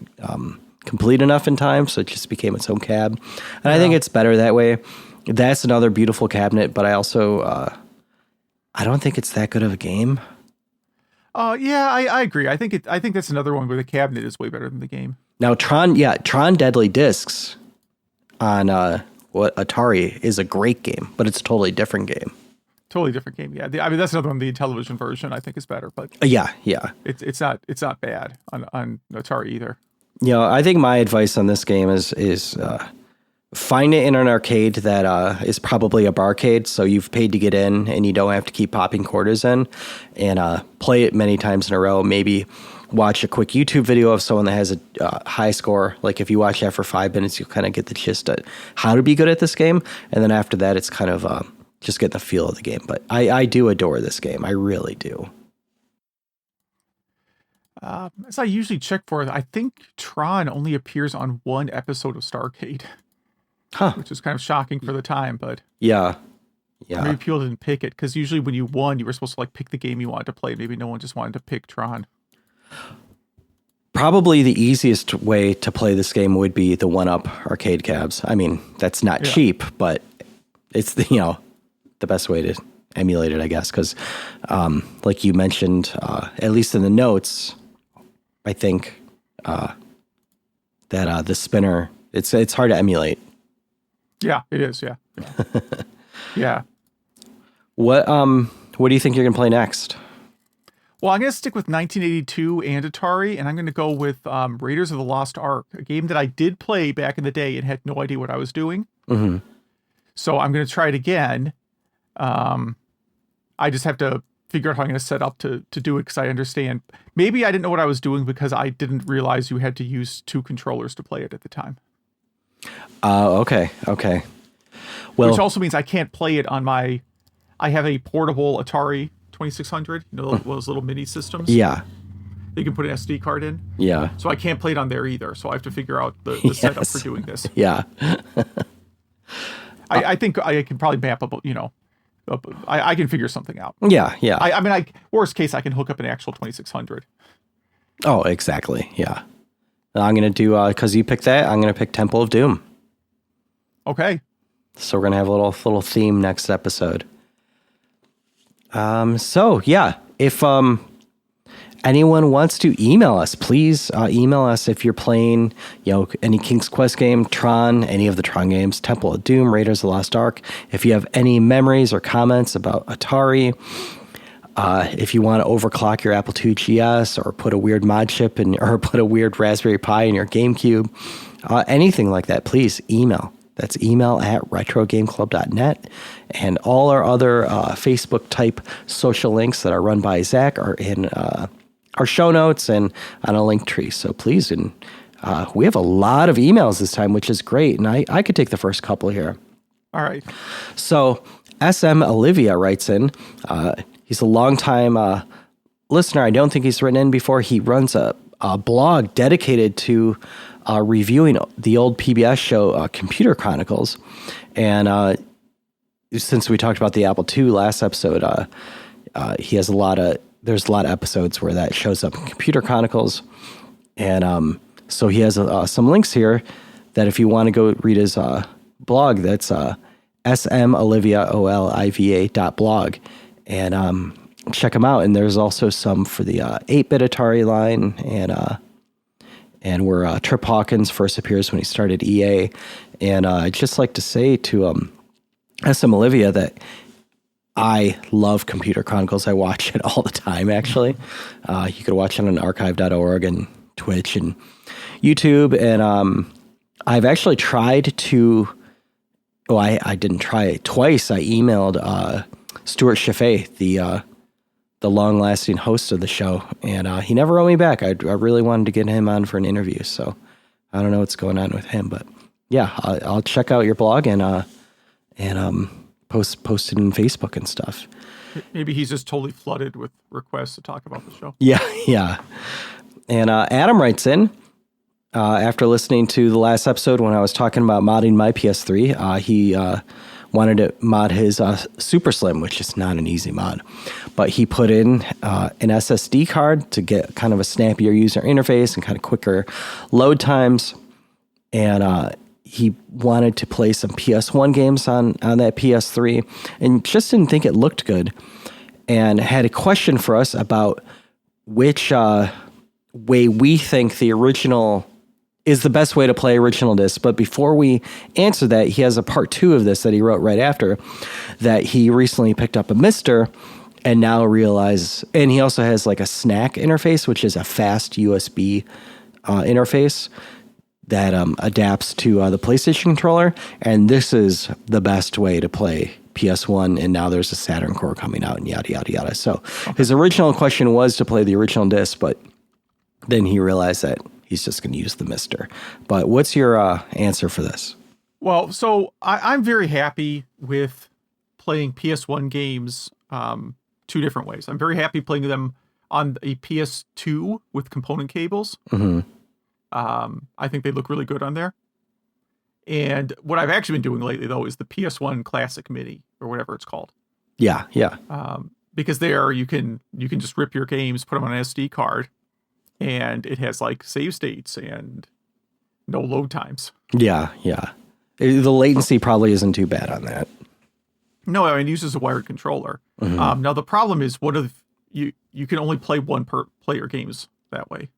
complete enough in time, so it just became its own cab. And I think it's better that way. That's another beautiful cabinet, but I also I don't think it's that good of a game. Yeah, I agree. I think that's another one where the cabinet is way better than the game. Now Tron Deadly Discs on Atari is a great game, but it's a totally different game. Totally different game. Yeah, I mean that's another one. The television version I think is better, but yeah, it's not bad on Atari either. You know, I think my advice on this game is find it in an arcade that is probably a barcade, so you've paid to get in and you don't have to keep popping quarters in, and play it many times in a row. Maybe watch a quick YouTube video of someone that has a high score. Like if you watch that for 5 minutes, you'll kind of get the gist of how to be good at this game. And then after that, it's kind of just get the feel of the game. But I do adore this game. I really do. As I usually check for it, I think Tron only appears on one episode of Starcade. Which is kind of shocking for the time, but yeah. Maybe people didn't pick it because usually when you won, you were supposed to like pick the game you wanted to play. Maybe no one just wanted to pick Tron. Probably the easiest way to play this game would be the 1-up arcade cabs. I mean, that's not cheap, but it's the best way to emulate it, I guess. Because, like you mentioned, at least in the notes, I think that the spinner it's hard to emulate. Yeah, it is. Yeah. Yeah. What do you think you're gonna play next? Well, I'm going to stick with 1982 and Atari, and I'm going to go with Raiders of the Lost Ark, a game that I did play back in the day and had no idea what I was doing. Mm-hmm. So I'm going to try it again. I just have to figure out how I'm going to set up to do it because I understand. Maybe I didn't know what I was doing because I didn't realize you had to use 2 controllers to play it at the time. Okay. Well, which also means I can't play it on I have a portable Atari 2600, those little mini systems. Yeah. You can put an SD card in. Yeah. So I can't play it on there either. So I have to figure out the setup for doing this. Yeah. I think I can probably map up, I can figure something out. Yeah. I mean, worst case, I can hook up an actual 2600. Oh, exactly. Yeah. I'm going to do, because you picked that, I'm going to pick Temple of Doom. Okay. So we're going to have a little theme next episode. So yeah, if anyone wants to email us, please email us if you're playing, any King's Quest game, Tron, any of the Tron games, Temple of Doom, Raiders of the Lost Ark. If you have any memories or comments about Atari, if you want to overclock your Apple II GS or put a weird MODCHIP or put a weird Raspberry Pi in your GameCube, anything like that, please email. That's email@retrogameclub.net. And all our other Facebook-type social links that are run by Zach are in our show notes and on a link tree. So please, and we have a lot of emails this time, which is great. And I could take the first couple here. All right. So SM Olivia writes in. He's a longtime listener. I don't think he's written in before. He runs a blog dedicated to reviewing the old PBS show, Computer Chronicles. And since we talked about the Apple II last episode, he has there's a lot of episodes where that shows up in Computer Chronicles. And so he has some links here that if you want to go read his blog, that's smoliviaoliva.blog. And check them out. And there's also some for the 8-bit Atari line and where Trip Hawkins first appears when he started EA. And I'd just like to say to SM Olivia that I love Computer Chronicles. I watch it all the time, actually. You could watch it on archive.org and Twitch and YouTube. And I've actually tried to... Oh, I didn't try it. Twice I emailed Stuart Chaffee, the long-lasting host of the show, and he never wrote me back. I really wanted to get him on for an interview, so I don't know what's going on with him. But yeah, I'll check out your blog and post it in Facebook and stuff. Maybe he's just totally flooded with requests to talk about the show. Yeah. And Adam writes in, after listening to the last episode when I was talking about modding my PS3, he wanted to mod his Super Slim, which is not an easy mod. But he put in an SSD card to get kind of a snappier user interface and kind of quicker load times. And he wanted to play some PS1 games on that PS3 and just didn't think it looked good. And had a question for us about which way we think the original is the best way to play original disc. But before we answer that, he has a part 2 of this that he wrote right after, that he recently picked up a Mister and now realizes, and he also has like a snack interface, which is a fast USB interface that adapts to the PlayStation controller. And this is the best way to play PS1. And now there's a Saturn core coming out and yada, yada, yada. So his original question was to play the original disc, but then he realized that he's just going to use the Mister. But what's your answer for this? Well, so I'm very happy with playing PS1 games 2 different ways. I'm very happy playing them on a PS2 with component cables. Mm-hmm. I think they look really good on there. And what I've actually been doing lately, though, is the PS1 Classic Mini, or whatever it's called. Yeah. Because there you can just rip your games, put them on an SD card, and it has like save states and no load times. Yeah. The latency probably isn't too bad on that. No, I mean, it uses a wired controller. Mm-hmm. Now the problem is, what if you can only play one per player games that way?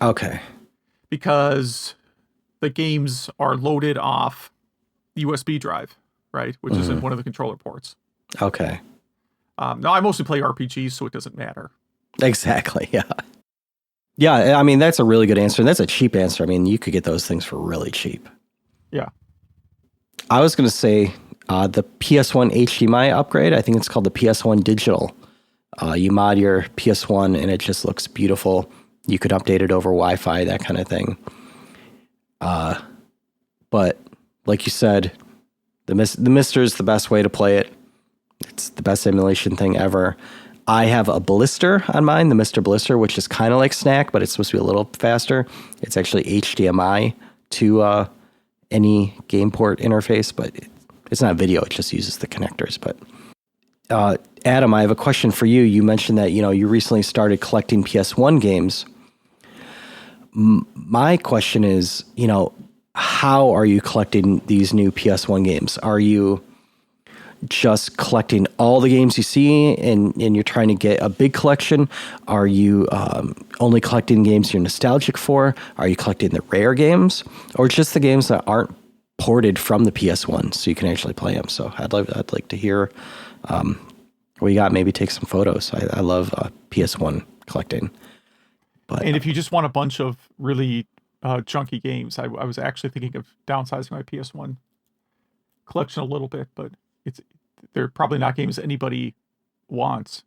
Okay. Because the games are loaded off the USB drive, right? Which is in one of the controller ports. Okay. Now I mostly play RPGs, so it doesn't matter. Exactly. Yeah. Yeah, I mean, that's a really good answer. And that's a cheap answer. I mean, you could get those things for really cheap. Yeah. I was going to say the PS1 HDMI upgrade. I think it's called the PS1 Digital. You mod your PS1 and it just looks beautiful. You could update it over Wi-Fi, that kind of thing. But like you said, the Mister is the best way to play it. It's the best emulation thing ever. I have a Blister on mine, the Mr. Blister, which is kind of like Snack, but it's supposed to be a little faster. It's actually HDMI to any game port interface, but it's not video. It just uses the connectors. But Adam, I have a question for you. You mentioned that you recently started collecting PS1 games. My question is, how are you collecting these new PS1 games? Are you just collecting all the games you see and you're trying to get a big collection? Are you only collecting games you're nostalgic for? Are you collecting the rare games, or just the games that aren't ported from the PS1 so you can actually play them? So I'd like to hear what you got. Maybe take some photos. I love PS1 collecting. And if you just want a bunch of really chunky games, I was actually thinking of downsizing my PS1 collection a little bit, but they're probably not games anybody wants.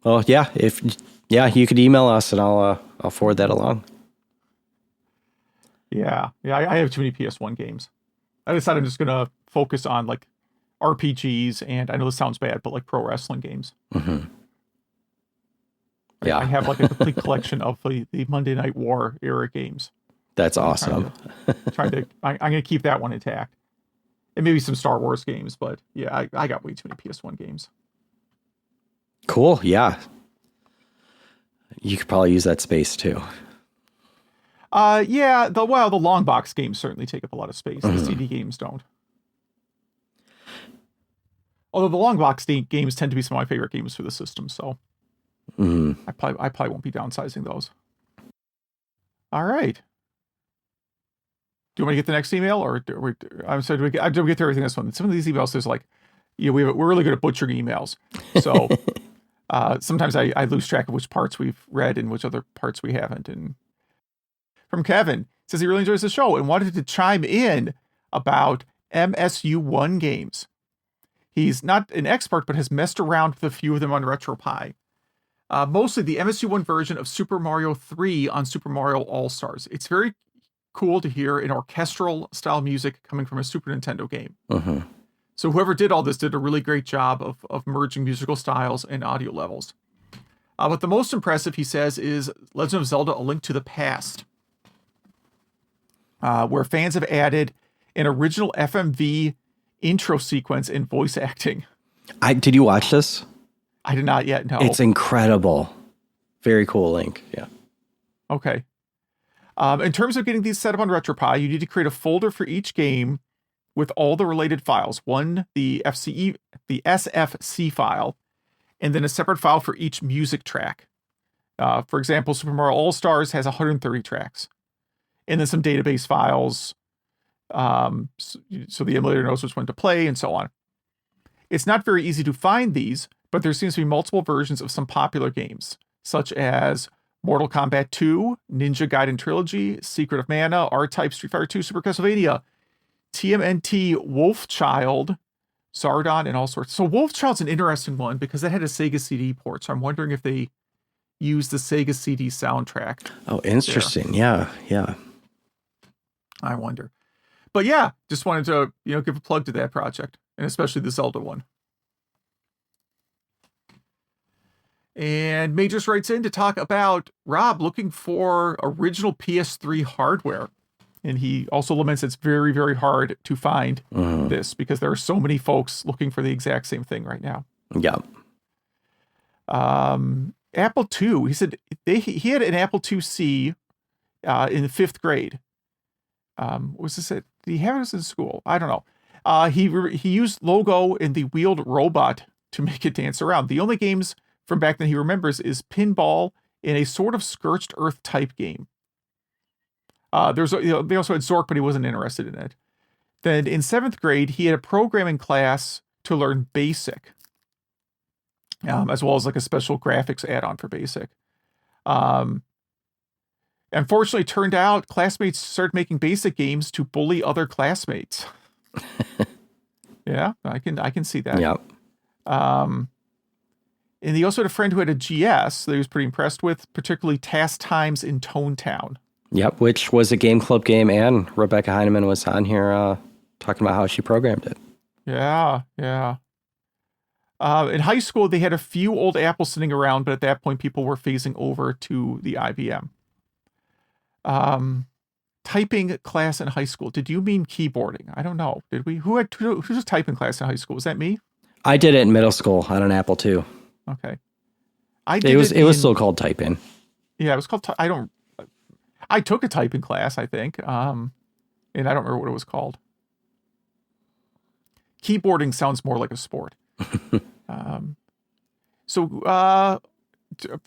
Well, yeah. You could email us and I'll forward that along. Yeah. I have too many PS1 games. I decided I'm just gonna focus on like RPGs, and I know this sounds bad, but like pro wrestling games. Mm-hmm. Yeah, I have like a complete collection of the Monday Night War era games. That's awesome. I'm gonna keep that one intact. And maybe some Star Wars games, but yeah, I got way too many PS1 games. Cool, yeah. You could probably use that space too. Yeah, the long box games certainly take up a lot of space. The CD games don't. Although the long box games tend to be some of my favorite games for the system, so I probably won't be downsizing those. All right. Do you want to get the next email, or I'm sorry, do we get to everything this one? Some of these emails, there's like, we're really good at butchering emails. So sometimes I lose track of which parts we've read and which other parts we haven't. And from Kevin, says he really enjoys the show and wanted to chime in about MSU1 games. He's not an expert, but has messed around with a few of them on RetroPie. Mostly the MSU1 version of Super Mario 3 on Super Mario All-Stars. It's very cool to hear an orchestral style music coming from a Super Nintendo game. So whoever did all this did a really great job of merging musical styles and audio levels. But the most impressive, he says, is Legend of Zelda: A Link to the Past, where fans have added an original FMV intro sequence and voice acting. Did you watch this? I did not yet, no. It's incredible. Very cool, Link. Yeah. Okay. In terms of getting these set up on RetroPie, you need to create a folder for each game with all the related files. One, the SFC file, and then a separate file for each music track. For example, Super Mario All-Stars has 130 tracks. And then some database files, so the emulator knows which one to play, and so on. It's not very easy to find these, but there seems to be multiple versions of some popular games, such as Mortal Kombat 2, Ninja Gaiden Trilogy, Secret of Mana, R-Type, Street Fighter 2, Super Castlevania, TMNT, Wolfchild, Zardon, and all sorts. So Wolfchild's an interesting one because that had a Sega CD port. So I'm wondering if they used the Sega CD soundtrack. Oh, interesting. There. Yeah. I wonder. But yeah, just wanted to, give a plug to that project, and especially the Zelda one. And Majors writes in to talk about Rob looking for original PS3 hardware. And he also laments it's very, very hard to find this because there are so many folks looking for the exact same thing right now. Yeah. Apple II, he said he had an Apple IIc in the 5th grade. Was this it? Did he have this in school? I don't know. He used Logo and the wheeled robot to make it dance around. The only games from back then he remembers is Pinball in a sort of Scorched Earth type game. They also had Zork, but he wasn't interested in it. Then in 7th grade, he had a programming class to learn BASIC, as well as like a special graphics add-on for BASIC. Unfortunately, it turned out classmates started making BASIC games to bully other classmates. Yeah, I can see that. Yep. And he also had a friend who had a GS that he was pretty impressed with, particularly Task Times in Tone Town. Yep, which was a Game Club game, and Rebecca Heineman was on here talking about how she programmed it. Yeah. In high school, they had a few old Apples sitting around, but at that point, people were phasing over to the IBM. Typing class in high school. Did you mean keyboarding? I don't know. Did we? Who's a typing class in high school? Was that me? I did it in middle school on an Apple II. Okay. It was still called typing. Yeah, it was called. I took a typing class, I think, and I don't remember what it was called. Keyboarding sounds more like a sport. So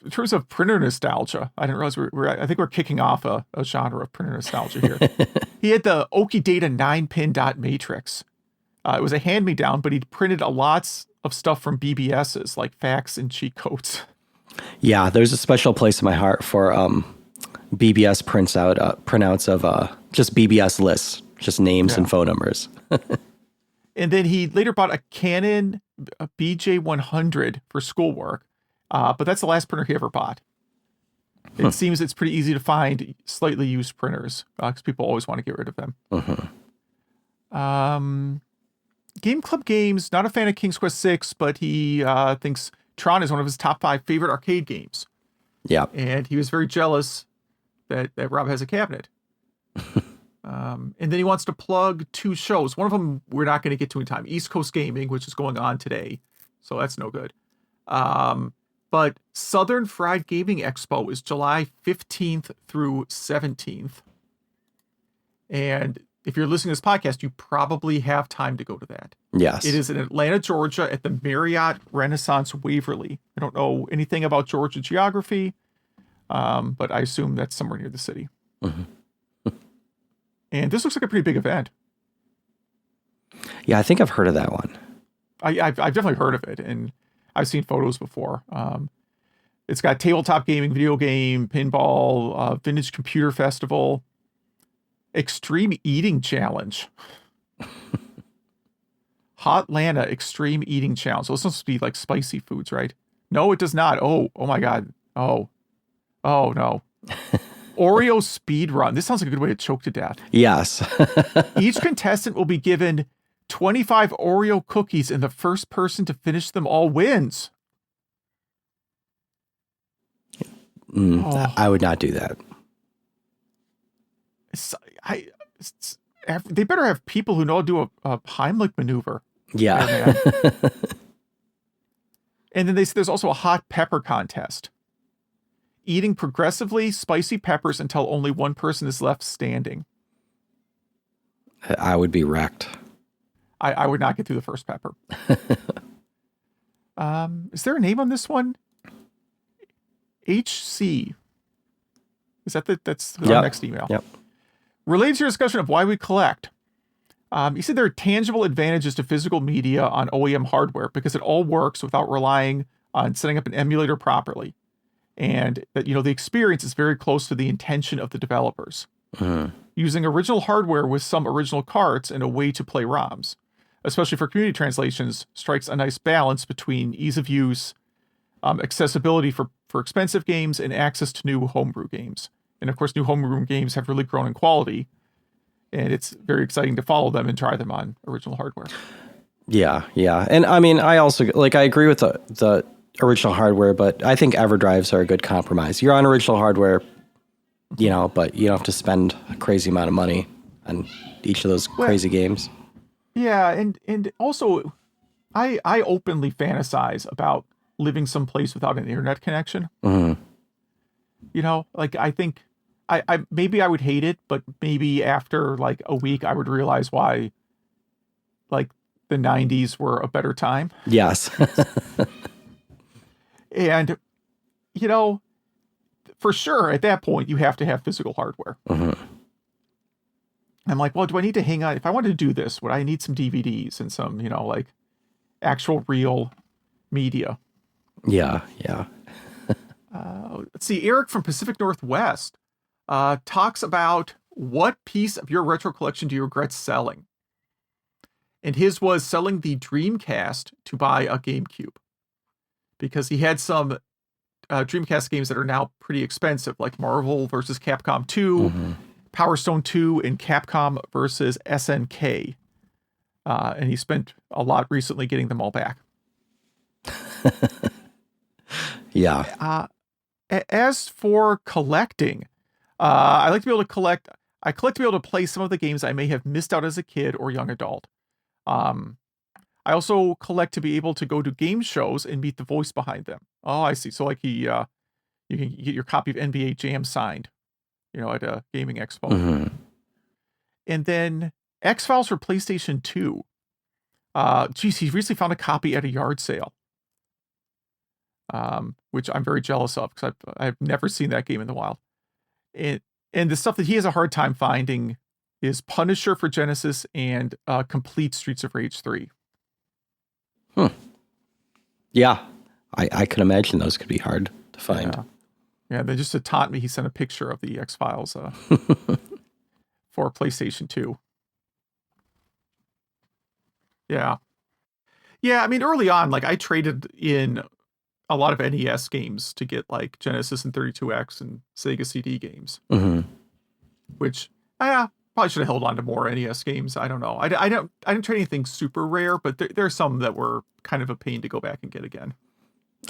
in terms of printer nostalgia, I didn't realize I think we're kicking off a genre of printer nostalgia here. He had the Okidata 9-pin dot matrix. It was a hand-me-down, but he printed lots of stuff from BBSs, like fax and cheat codes. Yeah, there's a special place in my heart for BBS printouts of just BBS lists, just names and phone numbers. And then he later bought a Canon BJ100 for schoolwork, but that's the last printer he ever bought. It seems it's pretty easy to find slightly used printers because people always want to get rid of them. Game Club games, not a fan of King's Quest VI, but he thinks Tron is one of his top 5 favorite arcade games. Yeah. And he was very jealous that Rob has a cabinet. And then he wants to plug 2 shows. One of them we're not going to get to in time. East Coast Gaming, which is going on today. So that's no good. But Southern Fried Gaming Expo is July 15th through 17th. And if you're listening to this podcast, you probably have time to go to that. Yes. It is in Atlanta, Georgia at the Marriott Renaissance Waverly. I don't know anything about Georgia geography, but I assume that's somewhere near the city. And this looks like a pretty big event. Yeah, I think I've heard of that one. I've definitely heard of it, and I've seen photos before. It's got tabletop gaming, video game, pinball, vintage computer festival, extreme eating challenge. Hotlanta extreme eating challenge. So this must be like spicy foods, right? No, it does not. Oh my God. Oh no. Oreo speed run. This sounds like a good way to choke to death. Yes. Each contestant will be given 25 Oreo cookies, and the first person to finish them all wins. I would not do that. They better have people who know how to do a Heimlich maneuver. Yeah. And then there's also a hot pepper contest. Eating progressively spicy peppers until only one person is left standing. I would be wrecked. I would not get through the first pepper. Is there a name on this one? HC. Is that that's our next email? Yep. Related to your discussion of why we collect. You said there are tangible advantages to physical media on OEM hardware because it all works without relying on setting up an emulator properly. And that, the experience is very close to the intention of the developers. Using original hardware with some original carts and a way to play ROMs, especially for community translations, strikes a nice balance between ease of use, accessibility for expensive games, and access to new homebrew games. And of course, new homebrew games have really grown in quality, and it's very exciting to follow them and try them on original hardware. Yeah. And I mean, I also, I agree with the original hardware, but I think EverDrives are a good compromise. You're on original hardware, but you don't have to spend a crazy amount of money on each of those crazy games. Yeah, and also, I openly fantasize about living someplace without an internet connection. Mm-hmm. I think I maybe I would hate it, but maybe after like a week, I would realize why, like, the 90s were a better time. Yes. And, for sure, at that point, you have to have physical hardware. Mm-hmm. I'm like, well, do I need to hang on? If I wanted to do this, would I need some DVDs and some, actual real media? Yeah. Let's see. Eric from Pacific Northwest talks about what piece of your retro collection do you regret selling? And his was selling the Dreamcast to buy a GameCube. Because he had some Dreamcast games that are now pretty expensive, like Marvel versus Capcom 2, Power Stone 2, and Capcom versus SNK. And he spent a lot recently getting them all back. Yeah. As for collecting, I like to be able to collect. I collect to be able to play some of the games I may have missed out as a kid or young adult. I also collect to be able to go to game shows and meet the voice behind them. Oh, I see. So like you can get your copy of NBA Jam signed, at a gaming expo. Mm-hmm. And then X-Files for PlayStation 2. He recently found a copy at a yard sale. Which I'm very jealous of because I've never seen that game in the wild. And the stuff that he has a hard time finding is Punisher for Genesis and complete Streets of Rage 3. Yeah, I can imagine those could be hard to find. Yeah, then just to taunt me, he sent a picture of the X-Files for PlayStation 2. Yeah. I mean, early on, like I traded in a lot of NES games to get like Genesis and 32X and Sega CD games, which probably should have held on to more NES games. I don't know. I didn't trade anything super rare, but there are some that were kind of a pain to go back and get again.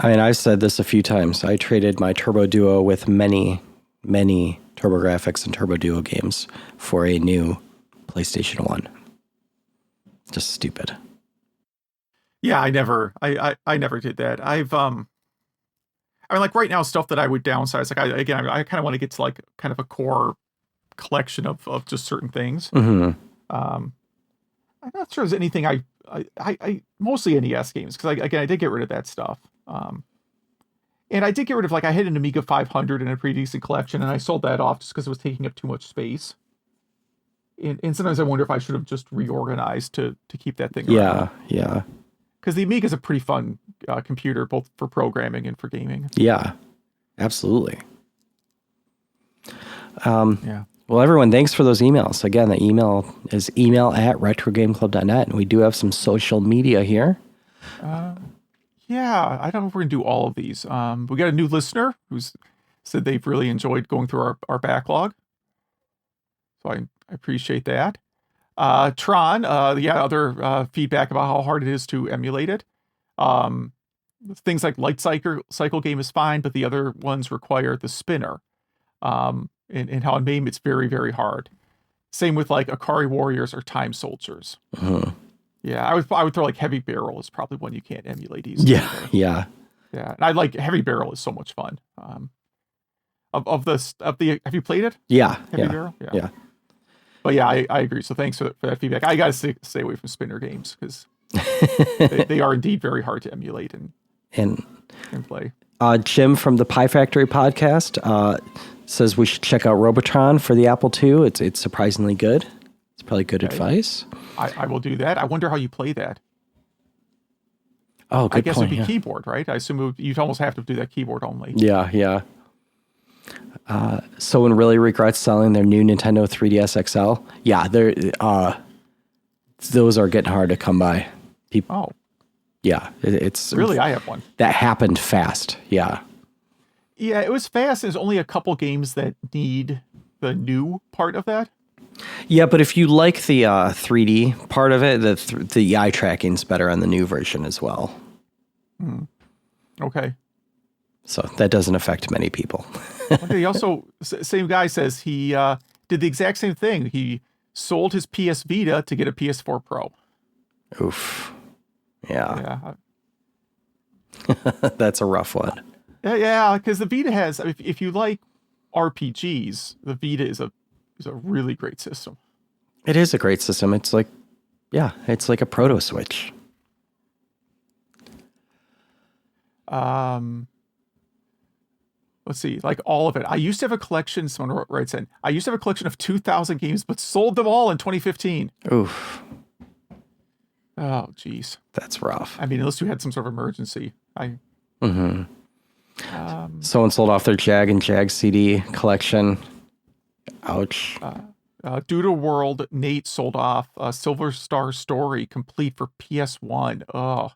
I mean, I've said this a few times. I traded my Turbo Duo with many TurboGrafx and Turbo Duo games for a new PlayStation 1. Just stupid. Yeah, I never did that. I mean, like right now, stuff that I would downsize. Like I kind of want to get to like kind of a core collection of just certain things. I'm not sure there's anything I mostly NES games because I did get rid of that stuff. And I did get rid of, like, I had an Amiga 500 in a pretty decent collection, and I sold that off just because it was taking up too much space. And sometimes I wonder if I should have just reorganized to keep that thing Yeah, around. yeah. Because the Amiga is a pretty fun computer, both for programming and for gaming. Yeah, absolutely. Yeah. Well, everyone, thanks for those emails. Again, the email is email@retrogameclub.net, and we do have some social media here. Yeah, I don't know if we're going to do all of these. We got a new listener who's said they've really enjoyed going through our backlog. So I appreciate that. Tron, other feedback about how hard it is to emulate it. Things like Light Cycle game is fine, but the other ones require the spinner. And how in MAME it's very, very hard. Same with like Akari Warriors or Time Soldiers. Uh-huh. Yeah, I would throw like Heavy Barrel is probably one you can't emulate easily. Yeah. And I like Heavy Barrel is so much fun. Have you played it? Yeah. Heavy Yeah. Barrel? Yeah. But yeah, I agree. So thanks for that feedback. I gotta stay away from spinner games because they are indeed very hard to emulate and play. Jim from the Pie Factory podcast says we should check out Robotron for the Apple II. It's surprisingly good. It's probably good advice. I will do that. I wonder how you play that. Oh, good I guess point. it'd be keyboard, right? I assume you'd almost have to do that keyboard only. Yeah. Someone really regrets selling their new Nintendo 3DS XL. Yeah, those are getting hard to come by. Oh. Yeah, it's really, I have one. That happened fast. Yeah. Yeah, it was fast. There's only a couple games that need the new part of that. Yeah, but if you like the 3D part of it, the eye tracking's better on the new version as well. Okay. So that doesn't affect many people. Okay, he also, same guy says he did the exact same thing. He sold his PS Vita to get a PS4 Pro. Oof. Yeah. Yeah. That's a rough one. Yeah, because the Vita has, if you like RPGs, the Vita is a really great system. It is a great system. It's like a proto Switch. Let's see, like all of it. I used to have a collection, someone writes in, I used to have a collection of 2,000 games, but sold them all in 2015. Oof. Oh, geez. That's rough. I mean, unless you had some sort of emergency. Someone sold off their Jag and Jag CD collection. Ouch. Doodle World, Nate sold off Silver Star Story complete for PS1. Oh,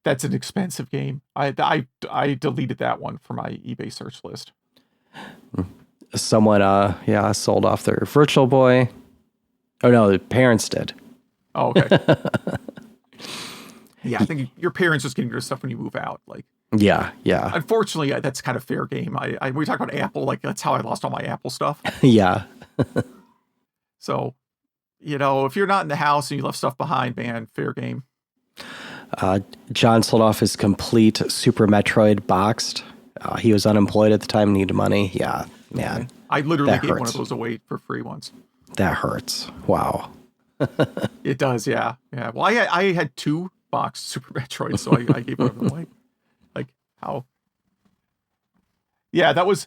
that's an expensive game. I deleted that one from my eBay search list. Someone, sold off their Virtual Boy. Oh no, the parents did. Oh, okay. Yeah, I think your parents just getting rid of stuff when you move out. Like, yeah. Unfortunately, that's kind of fair game. We talk about Apple, like that's how I lost all my Apple stuff. Yeah. So, if you're not in the house and you left stuff behind, man, fair game. John sold off his complete Super Metroid boxed. He was unemployed at the time, needed money. Yeah, man. I literally that gave hurts. one of those away for free once. That hurts. Wow. It does, yeah. Well, I had 2 boxed Super Metroid, so I gave one of them away. Like how? Yeah, that was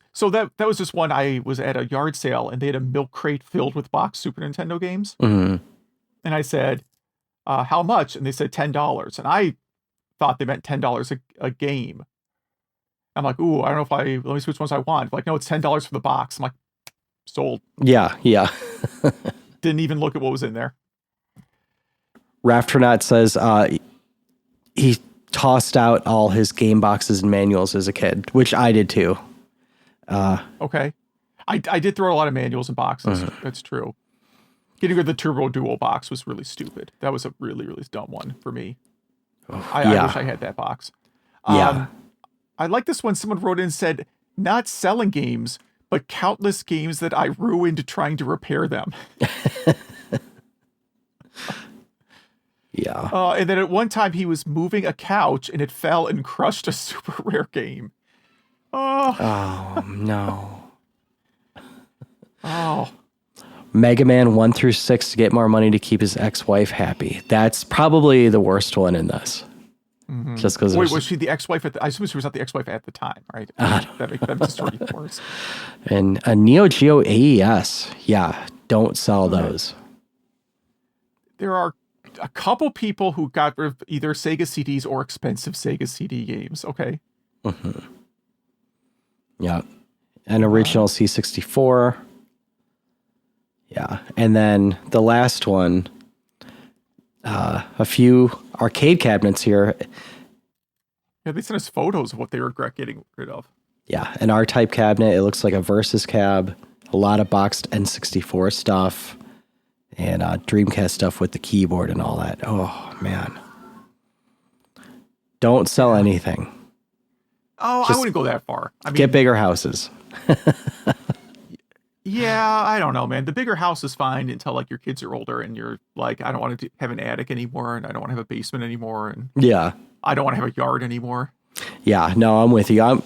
just one. I was at a yard sale and they had a milk crate filled with boxed Super Nintendo games, Mm-hmm. and I said, "How much?" And they said $10, and I thought they meant $10 a game. I'm like, "Ooh, I don't know let me see which ones I want." Like, no, it's $10 for the box. I'm like, sold. Yeah. Didn't even look at what was in there. Raftronaut says he tossed out all his game boxes and manuals as a kid, which I did too. Okay. I did throw a lot of manuals and boxes. That's true. Getting rid of the Turbo Duo box was really stupid. That was a really, really dumb one for me. I wish I had that box. Yeah. I like this one. Someone wrote in and said, not selling games, but countless games that I ruined trying to repair them. Yeah. And then at one time he was moving a couch and it fell and crushed a super rare game. Oh no. Oh. Mega Man 1 through 6 to get more money to keep his ex-wife happy. That's probably the worst one in this. Mm-hmm. Just because. Wait, was she the ex-wife I assume she was not the ex-wife at the time, right? That makes the story worse. And a Neo Geo AES. Yeah. Don't sell those. There are a couple people who got rid of either Sega CDs or expensive Sega CD games. Okay. Mm-hmm. Yeah. An original C64. Yeah. And then the last one, a few arcade cabinets here. Yeah, they sent us photos of what they regret getting rid of. Yeah, an R-type cabinet. It looks like a Versus cab. A lot of boxed N64 stuff. And Dreamcast stuff with the keyboard and all that. Oh, man. Don't sell anything. Oh, I wouldn't go that far. I mean, get bigger houses. Yeah, I don't know, man. The bigger house is fine until like your kids are older and you're like, I don't want to have an attic anymore, and I don't want to have a basement anymore, and yeah, I don't want to have a yard anymore. Yeah, no, I'm with you. I don't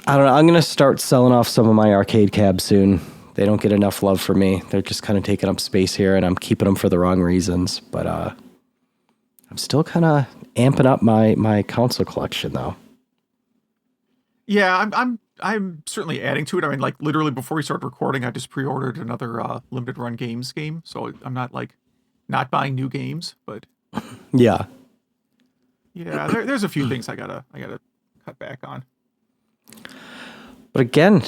know. I'm gonna start selling off some of my arcade cabs soon. They don't get enough love for me. They're just kind of taking up space here, and I'm keeping them for the wrong reasons. But I'm still kind of amping up my console collection, though. Yeah, I'm certainly adding to it. I mean, like literally before we started recording, I just pre-ordered another limited run games game, so I'm not like not buying new games, but yeah, there's a few things I gotta cut back on. But again,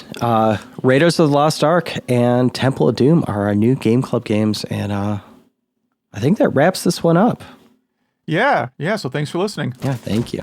Raiders of the Lost Ark and Temple of Doom are our new Game Club games, and I think that wraps this one up. Yeah. So thanks for listening. Yeah, thank you.